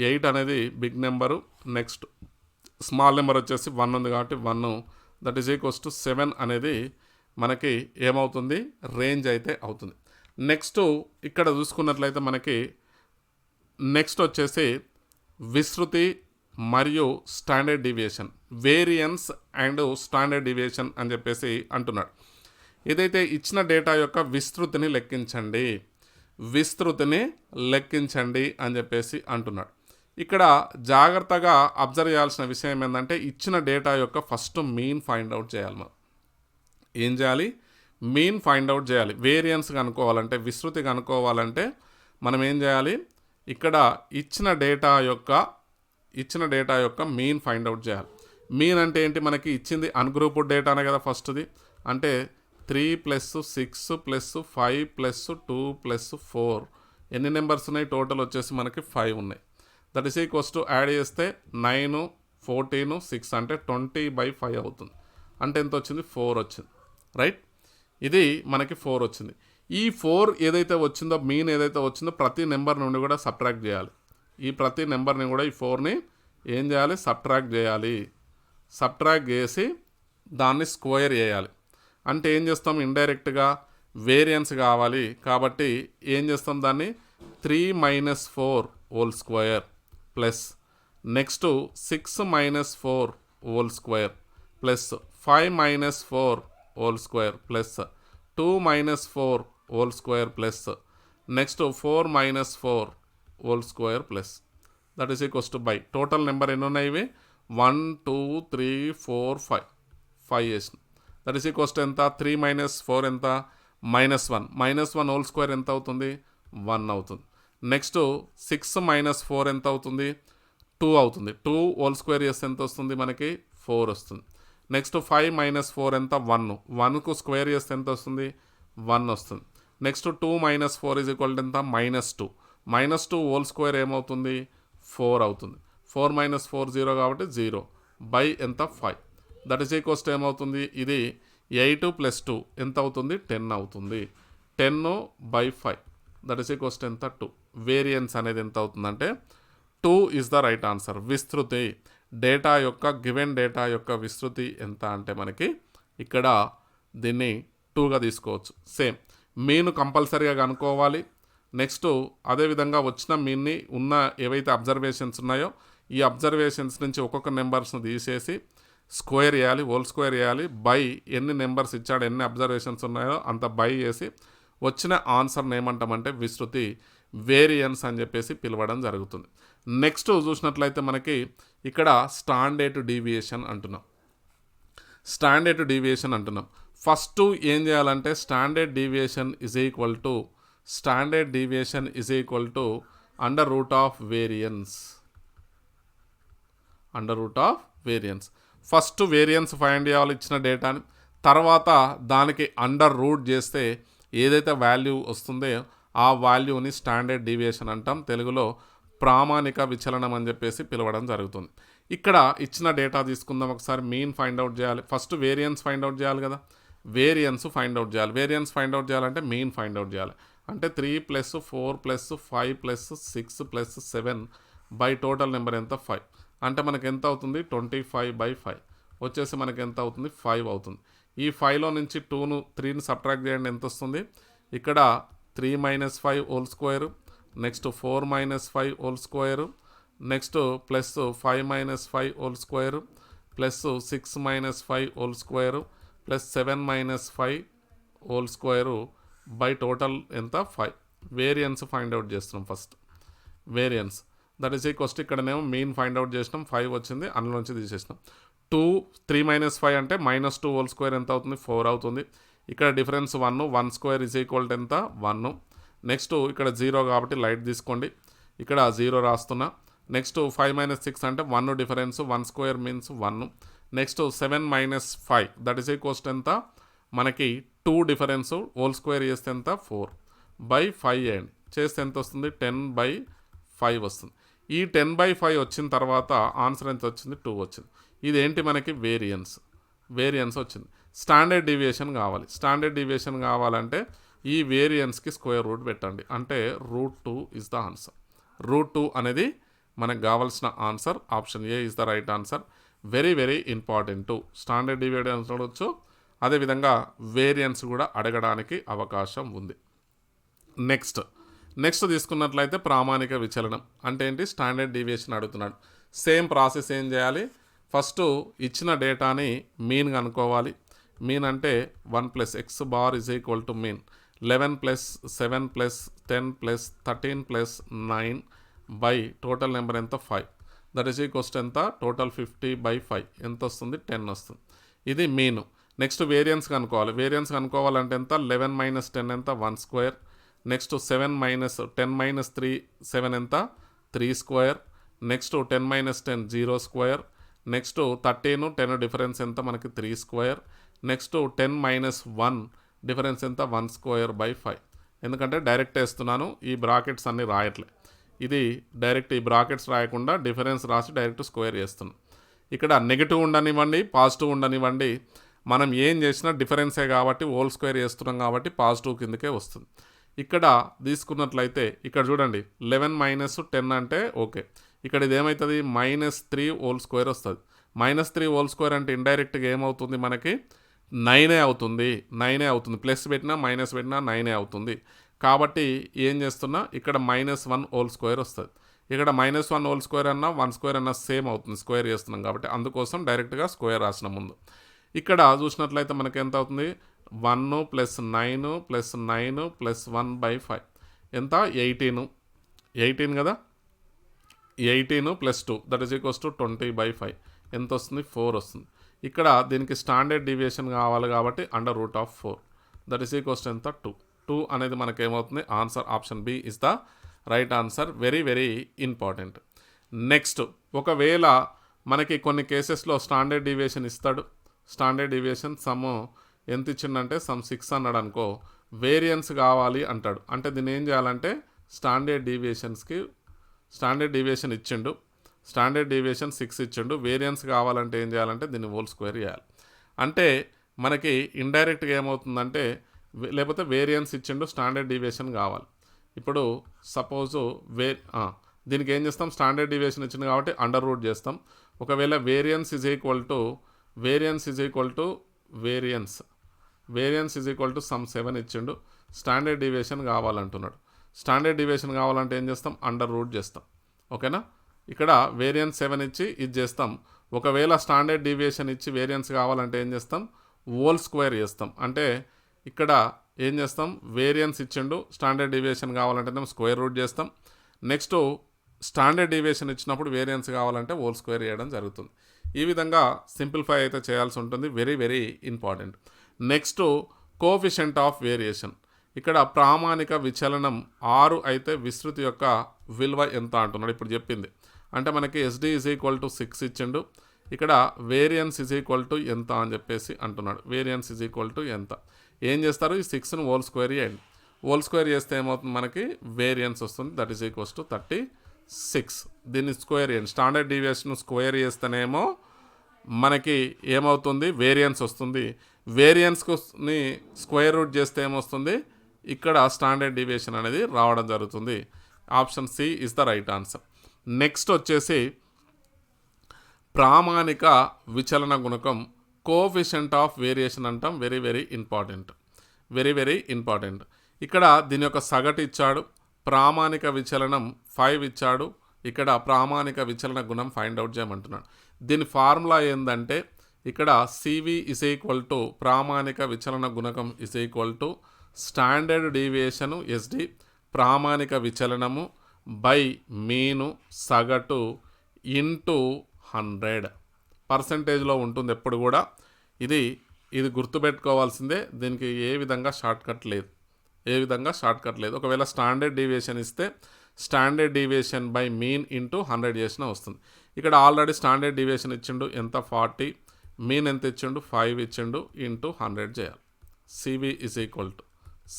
8 అనేది big number. Next small number వచ్చేసి 1 ఉంది కాబట్టి 1, దట్ ఈస్ ఈక్వల్స్ టు 7 అనేది మనకి ఏమవుతుంది, రేంజ్ అయితే అవుతుంది. నెక్స్ట్ ఇక్కడ చూసుకున్నట్లయితే మనకి నెక్స్ట్ వచ్చేసి విస్తృతి మరియు standard deviation, variance and standard deviation అని చెప్పేసి అంటున్నాడు. ఏదైతే ఇచ్చిన డేటా యొక్క విస్తృతిని లెక్కించండి అని చెప్పేసి అంటున్నాడు. ఇక్కడ జాగ్రత్తగా అబ్జర్వ్ చేయాల్సిన విషయం ఏంటంటే ఇచ్చిన డేటా యొక్క ఫస్ట్ మీన్ ఫైండ్ అవుట్ చేయాలి. మనం ఏం చేయాలి, మీన్ ఫైండ్ అవుట్ చేయాలి. వేరియన్స్ కనుక్కోవాలంటే, విస్తృతి కనుక్కోవాలంటే మనం ఏం చేయాలి, ఇక్కడ ఇచ్చిన డేటా యొక్క మీన్ ఫైండ్ అవుట్ చేయాలి. మీన్ అంటే ఏంటి, మనకి ఇచ్చింది అన్గ్రూప్డ్ డేటానే కదా ఫస్ట్ది. అంటే 3 + 6 + 5 + 2 + 4 ఎన్ని నెంబర్స్ ఉన్నాయి, టోటల్ వచ్చేసి మనకి 5 ఉన్నాయి. That is equals to add చేస్తే 9 14 6 అంటే 20/5 అవుతుంది. అంటే ఎంత వచ్చింది, 4 వచ్చింది. రైట్, ఇది మనకి 4 వచ్చింది. ఈ 4 ఏదైతే వచ్చిందో, మీన్ ఏదైతే వచ్చిందో ప్రతి నెంబర్ నుండి కూడా సబ్ట్రాక్ట్ చేయాలి. ఈ ప్రతి నెంబర్ని కూడా ఈ 4ని ఏం చేయాలి, సబ్ట్రాక్ట్ చేసి దాన్ని స్క్వేర్ చేయాలి. అంటే ఏం చేస్తాం, ఇండైరెక్ట్గా వేరియన్స్ కావాలి కాబట్టి ఏం చేస్తాం, దాన్ని 3 - 4 whole square plus next 6 - 4 whole square plus 5 - 4 whole square plus 2 - 4 whole square plus next 4 - 4 whole square plus that is equals to buy total number ఎన్ని ఉన్నాయి, ఇవి 1 2 3 4 5 చేసిన. దట్ ఈస్ ఈక్వల్స్ టు ఎంత, 3 - 4 ఎంత, -1. -1 హోల్ స్క్వేర్ ఎంత అవుతుంది, 1 అవుతుంది. నెక్స్ట్ 6 - 4 ఎంత అవుతుంది, 2 అవుతుంది. 2 హోల్ స్క్వేర్ చేస్తే ఎంత వస్తుంది మనకి, 4 వస్తుంది. నెక్స్ట్ 5 - 4 ఎంత, 1. 1కు స్క్వేర్ చేస్తే ఎంత వస్తుంది, 1 వస్తుంది. నెక్స్ట్ 2 - 4 ఈజ్ ఈక్వల్ టు ఎంత, -2. -2 హోల్ స్క్వేర్ ఏమవుతుంది, 4 అవుతుంది. 4 - 4 0 కాబట్టి 0 బై ఎంత, 5. దట్ ఈస్ ఈక్వల్స్ టు ఏమవుతుంది, ఇది 8 + 2 ఎంత అవుతుంది, 10 అవుతుంది. 10/5 దట్ ఈస్ ఈక్వల్స్ టు ఎంత, 2. వేరియన్స్ అనేది ఎంత అవుతుందంటే 2 ఇస్ ద రైట్ ఆన్సర్. విస్తృతి, డేటా యొక్క గివెన్ డేటా యొక్క విస్తృతి ఎంత అంటే మనకి ఇక్కడ దీన్ని 2గా తీసుకోవచ్చు. సేమ్ మీన్ కంపల్సరీగా కనుక్కోవాలి. నెక్స్ట్ అదేవిధంగా వచ్చిన మీన్ని ఉన్న ఏవైతే అబ్జర్వేషన్స్ ఉన్నాయో ఈ అబ్జర్వేషన్స్ నుంచి ఒక్కొక్క నెంబర్స్ను తీసేసి స్క్వేర్ చేయాలి, హోల్ స్క్వేర్ చేయాలి, బై ఎన్ని నెంబర్స్ ఇచ్చాడు, ఎన్ని అబ్జర్వేషన్స్ ఉన్నాయో అంత బై చేసి వచ్చిన ఆన్సర్ని ఏమంటామంటే విస్తృతి, వేరియన్స్ అని చెప్పేసి పిలవడం జరుగుతుంది. నెక్స్ట్ చూసినట్లయితే మనకి ఇక్కడ స్టాండర్డ్ డీవియేషన్ అంటున్నాం. స్టాండర్డ్ డీవియేషన్ అంటున్నాం. ఫస్ట్ ఏం చేయాలంటే standard deviation is equal to under root of variance. First variance find చేయాలి ఇచ్చిన డేటాని, తర్వాత దానికి అండర్ రూట్ చేస్తే ఏదైతే వాల్యూ వస్తుందో ఆ వాల్యూని స్టాండర్డ్ డీవియేషన్ అంటాం. తెలుగులో ప్రామాణిక విచలనం అని చెప్పేసి పిలవడం జరుగుతుంది. ఇక్కడ ఇచ్చిన డేటా తీసుకుందాం ఒకసారి. మీన్ ఫైండ్ అవుట్ చేయాలి. ఫస్ట్ వేరియన్స్ ఫైండ్ అవుట్ చేయాలి కదా. వేరియన్స్ ఫైండ్ అవుట్ చేయాలంటే మీన్ ఫైండ్ అవుట్ చేయాలి. అంటే 3 + 4 + 5 + 6 + 7 బై టోటల్ నెంబర్ ఎంత 5. అంటే మనకి ఎంత అవుతుంది 25/5 వచ్చేసి మనకి ఎంత అవుతుంది 5 అవుతుంది. ఈ 5లో నుంచి 3ని సబ్ట్రాక్ట్ చేయండి, ఎంత వస్తుంది? ఇక్కడ 3 - 5 whole square, next 4 - 5 whole square, next plus 5 - 5 whole square, plus 6 - 5 whole square, plus 7 - 5 whole square by total ఎంత 5. వేరియన్స్ ఫైండ్ అవుట్ చేస్తున్నాం. First variance that is equals to ఇక్కడనేమో మీన్ ఫైండ్ అవుట్ చేసినాం, 5 వచ్చింది, అందులోంచి తీసేసినాం. 3 - 5 అంటే -2 హోల్ స్క్వేర్ ఎంత అవుతుంది 4 అవుతుంది. ఇక్కడ difference 1 square is equal to ఎంత 1. నెక్స్ట్ ఇక్కడ 0 కాబట్టి లైట్ తీసుకోండి, ఇక్కడ 0 రాస్తున్నా. నెక్స్ట్ 5 - 6 అంటే 1 difference, 1 square means 1. Next 7 - 5 that is equals to ఎంత మనకి 2 డిఫరెన్స్, హోల్ స్క్వేర్ చేస్తే ఎంత 4/5 చేయండి, చేస్తే ఎంత వస్తుంది 10/5 వస్తుంది. ఈ 10/5 వచ్చిన తర్వాత ఆన్సర్ ఎంత వచ్చింది 2 వచ్చింది. ఇదేంటి మనకి వేరియన్స్ వచ్చింది. స్టాండర్డ్ డీవియేషన్ కావాలంటే ఈ వేరియన్స్కి స్క్వేర్ రూట్ పెట్టండి, అంటే √2 ఇస్ ద ఆన్సర్. √2 అనేది మనకు కావాల్సిన answer. Option A is the right answer. Very very important. Standard deviation చూడవచ్చు, అదేవిధంగా వేరియన్స్ కూడా అడగడానికి అవకాశం ఉంది. నెక్స్ట్ తీసుకున్నట్లయితే ప్రామాణిక విచలనం అంటే ఏంటి? స్టాండర్డ్ డీవియేషన్ అడుగుతున్నాడు. సేమ్ ప్రాసెస్ ఏం చేయాలి? ఫస్ట్ ఇచ్చిన డేటాని మీన్ కనుక్కోవాలి. మీన్ అంటే 1 + x bar is equal to mean 11 + 7 + 10 + 13 + 9 by total number ఎంత 5. దట్ ఈస్ ఈక్వల్స్ టు ఎంత టోటల్ 50/5 ఎంత వస్తుంది 10 వస్తుంది. ఇది మీను. నెక్స్ట్ వేరియన్స్ కనుక్కోవాలంటే ఎంత 11 - 10 ఎంత 1 స్క్వేర్. నెక్స్ట్ 7 - 10 - 3 7 ఎంత 3 square. Next 10 - 10 0 square. Next 13 10 difference ఎంత మనకి 3 స్క్వేర్. నెక్స్ట్ 10 - 1 డిఫరెన్స్ ఎంత 1 స్క్వేర్ బై 5. ఎందుకంటే డైరెక్ట్ వేస్తున్నాను, ఈ బ్రాకెట్స్ అన్నీ రాయట్లే. ఇది డైరెక్ట్ ఈ బ్రాకెట్స్ రాయకుండా డిఫరెన్స్ రాసి డైరెక్ట్ స్క్వేర్ చేస్తున్నాను. ఇక్కడ నెగిటివ్ ఉండనివ్వండి, పాజిటివ్ ఉండనివ్వండి, మనం ఏం చేసినా డిఫరెన్సే కాబట్టి హోల్ స్క్వేర్ చేస్తున్నాం కాబట్టి పాజిటివ్ కిందకే వస్తుంది. ఇక్కడ తీసుకున్నట్లయితే ఇక్కడ చూడండి 11 - 10 అంటే ఓకే. ఇక్కడ ఇది ఏమవుతుంది -3 హోల్ స్క్వేర్ వస్తుంది. -3 హోల్ స్క్వేర్ అంటే ఇండైరెక్ట్గా ఏమవుతుంది మనకి 9 అవుతుంది. ప్లస్ పెట్టినా మైనస్ పెట్టినా 9 అవుతుంది. కాబట్టి ఏం చేస్తున్నా ఇక్కడ -1 హోల్ స్క్వేర్ వస్తుంది. ఇక్కడ -1 హోల్ స్క్వేర్ అన్నా 1 స్క్వేర్ అన్నా సేమ్ అవుతుంది, స్క్వేర్ చేస్తున్నాం కాబట్టి. అందుకోసం డైరెక్ట్గా స్క్వేర్ రాసిన ముందు. ఇక్కడ చూసినట్లయితే మనకి ఎంత అవుతుంది 1 + 9 + 9 + 1/5 ఎంత 18 కదా. 18 + 2 దట్ ఈస్ ఈక్వల్స్ టు 20/5 ఎంత వస్తుంది 4 వస్తుంది. ఇక్కడ దీనికి స్టాండర్డ్ డీవియేషన్ కావాలి కాబట్టి √4 దట్ ఈస్ ఈక్వల్స్ టు ఎంత 2 అనేది మనకి ఏమవుతుంది answer. Option B is the right answer. Very very important. Next ఒకవేళ మనకి కొన్ని కేసెస్లో స్టాండర్డ్ డీవియేషన్ ఇస్తాడు. స్టాండర్డ్ డీవియేషన్ సమ్ ఎంత ఇచ్చిండంటే సమ్ 6 అన్నాడు అనుకో, వేరియన్స్ కావాలి అంటాడు. అంటే దీన్ని ఏం చేయాలంటే స్టాండర్డ్ డీవియేషన్ ఇచ్చిండు, స్టాండర్డ్ డీవియేషన్ 6 ఇచ్చిండు, వేరియన్స్ కావాలంటే ఏం చేయాలంటే దీన్ని హోల్ స్క్వేర్ చేయాలి. అంటే మనకి ఇండైరెక్ట్గా ఏమవుతుందంటే లేకపోతే వేరియన్స్ ఇచ్చిండు, స్టాండర్డ్ డీవియేషన్ కావాలి. ఇప్పుడు సపోజు దీనికి ఏం చేస్తాం, స్టాండర్డ్ డీవియేషన్ ఇచ్చింది కాబట్టి అండర్ రూట్ చేస్తాం. ఒకవేళ variance is equal to some 7 ఇచ్చిండు, స్టాండర్డ్ డీవియేషన్ కావాలంటున్నాడు. స్టాండర్డ్ డీవియేషన్ కావాలంటే ఏం చేస్తాం అండర్ రూట్ చేస్తాం. ఓకేనా. ఇక్కడ వేరియన్స్ 7 ఇచ్చి ఇది చేస్తాం. ఒకవేళ స్టాండర్డ్ డీవియేషన్ ఇచ్చి వేరియన్స్ కావాలంటే ఏం చేస్తాం హోల్ స్క్వేర్ చేస్తాం. అంటే ఇక్కడ ఏం చేస్తాం వేరియన్స్ ఇచ్చిండు, స్టాండర్డ్ డీవియేషన్ కావాలంటే స్క్వేర్ రూట్ చేస్తాం. నెక్స్ట్ స్టాండర్డ్ డీవియేషన్ ఇచ్చినప్పుడు వేరియన్స్ కావాలంటే హోల్ స్క్వేర్ చేయడం జరుగుతుంది. ఈ విధంగా సింప్లిఫై అయితే చేయాల్సి ఉంటుంది. Very very important. Next coefficient of variation. ఇక్కడ ప్రామాణిక విచలనం 6 అయితే విస్తృతి యొక్క విలువ ఎంత అంటున్నాడు. ఇప్పుడు చెప్పింది అంటే మనకి SD = 6 ఇచ్చిండు. ఇక్కడ వేరియన్స్ = ఎంత అని చెప్పేసి అంటున్నాడు. వేరియన్స్ = ఎంత ఏం చేస్తారు, ఈ 6ను హోల్ స్క్వేర్ చేయండి. హోల్ స్క్వేర్ చేస్తే ఏమవుతుంది, మనకి వేరియన్స్ వస్తుంది. That is equals to 36. దీన్ని స్క్వేర్ చేయండి. స్టాండర్డ్ డీవియేషన్ స్క్వేర్ చేస్తేనేమో మనకి ఏమవుతుంది, వేరియన్స్ వస్తుంది. వేరియన్స్ని స్క్వేర్ రూట్ చేస్తే ఏమొస్తుంది, ఇక్కడ స్టాండర్డ్ డీవియేషన్ అనేది రావడం జరుగుతుంది. Option C is the right answer. Next వచ్చేసి ప్రామాణిక విచలన గుణకం కోఎఫిషియంట్ ఆఫ్ వేరియేషన్ అంటాం. Very very important. Very very important. ఇక్కడ దీని యొక్క సగటు ఇచ్చాడు. ప్రామాణిక విచలనం 5 ఇచ్చాడు. ఇక్కడ ప్రామాణిక విచలన గుణం ఫైండ్ అవుట్ చేయమంటున్నాడు. దీని ఫార్ములా ఏంటంటే ఇక్కడ CV = ప్రామాణిక విచలన గుణకం = స్టాండర్డ్ డీవియేషను SD ప్రామాణిక విచలనము బై మీను సగటు ఇంటూ 100 పర్సంటేజ్లో ఉంటుంది ఎప్పుడు కూడా. ఇది గుర్తుపెట్టుకోవాల్సిందే. దీనికి ఏ విధంగా షార్ట్కట్ లేదు. ఒకవేళ స్టాండర్డ్ డీవియేషన్ ఇస్తే standard deviation by mean into 100 చేసినా వస్తుంది. ఇక్కడ ఆల్రెడీ స్టాండర్డ్ డీవియేషన్ ఇచ్చిండు ఎంత 40, మీన్ ఎంత ఇచ్చిండు 5 ఇచ్చిండు, ఇంటూ 100 చేయాలి. CV =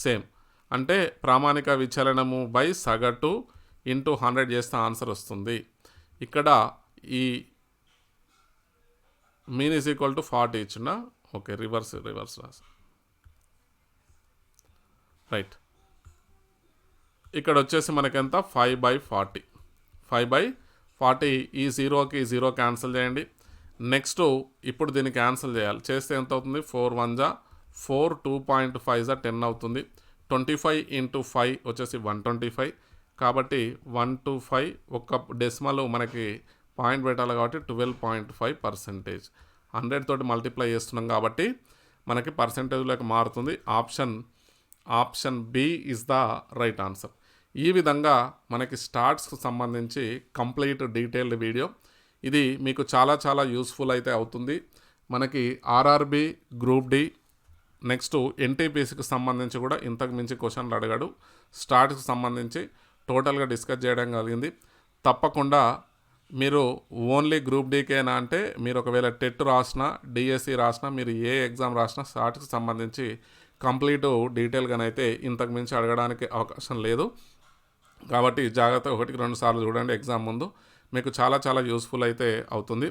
సేమ్ అంటే ప్రామాణిక విచలనము బై సగటు ఇంటూ 100 చేస్తే ఆన్సర్ వస్తుంది. ఇక్కడ ఈ మీన్ = 40 ఇచ్చిన. ఓకే, రివర్స్ రాసి రైట్. ఇక్కడ వచ్చేసి మనకెంత 5/40. 5/40. ఈ 0కి 0 క్యాన్సిల్ చేయండి. నెక్స్ట్ ఇప్పుడు దీన్ని క్యాన్సిల్ చేయాలి. చేస్తే ఎంత అవుతుంది, 4 1 జా 4, 2.5 జా 10 అవుతుంది. 25 × 5 వచ్చేసి 125. కాబట్టి 125 ఒక్క డెసిమల్ మనకి పాయింట్ పెట్టాలి కాబట్టి 12.5%. 100 తోటి మల్టిప్లై చేస్తున్నాం కాబట్టి మనకి పర్సంటేజ్లోకి మారుతుంది. Option B is the right answer. ఈ విధంగా మనకి స్టార్ట్స్కు సంబంధించి కంప్లీట్ డీటెయిల్డ్ వీడియో. ఇది మీకు చాలా చాలా యూస్ఫుల్ అయితే అవుతుంది. మనకి RRB గ్రూప్ డి నెక్స్ట్ NTPCకి సంబంధించి కూడా ఇంతకు మించి క్వశ్చన్లు అడిగాడు. స్టార్ట్స్కి సంబంధించి టోటల్గా డిస్కస్ చేయడం కలిగింది. తప్పకుండా మీరు ఓన్లీ గ్రూప్ డీకేనా అంటే మీరు ఒకవేళ టెట్ రాసినా డిఎస్సి రాసినా మీరు ఏ ఎగ్జామ్ రాసినా స్టార్ట్స్కి సంబంధించి కంప్లీట్ డీటెయిల్గానైతే ఇంతకు మించి అడగడానికి అవకాశం లేదు. కాబట్టి జాగ్రత్త 1-2 సార్లు చూడండి ఎగ్జామ్ ముందు. మీకు చాలా చాలా యూస్ఫుల్ అయితే అవుతుంది.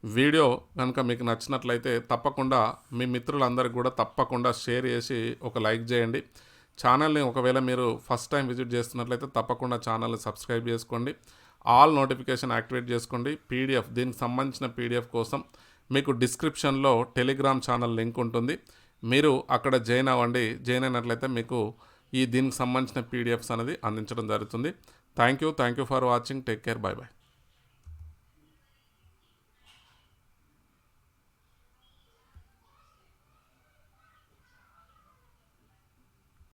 వీడియో కనుక మీకు నచ్చినట్లయితే తప్పకుండా మీ మిత్రులందరికీ కూడా తప్పకుండా షేర్ చేసి ఒక లైక్ చేయండి. ఛానల్ని ఒకవేళ మీరు ఫస్ట్ టైం విజిట్ చేస్తున్నట్లయితే తప్పకుండా ఛానల్ని సబ్స్క్రైబ్ చేసుకోండి. ఆల్ నోటిఫికేషన్ యాక్టివేట్ చేసుకోండి. PDF దీనికి సంబంధించిన PDF కోసం మీకు డిస్క్రిప్షన్లో టెలిగ్రామ్ ఛానల్ లింక్ ఉంటుంది. మీరు అక్కడ జాయిన్ అవ్వండి. జాయిన్ అయినట్లయితే మీకు దీనికి సంబంధించిన PDFs అనేది అందించడం జరుగుతుంది. Thank you for watching. Take care. By.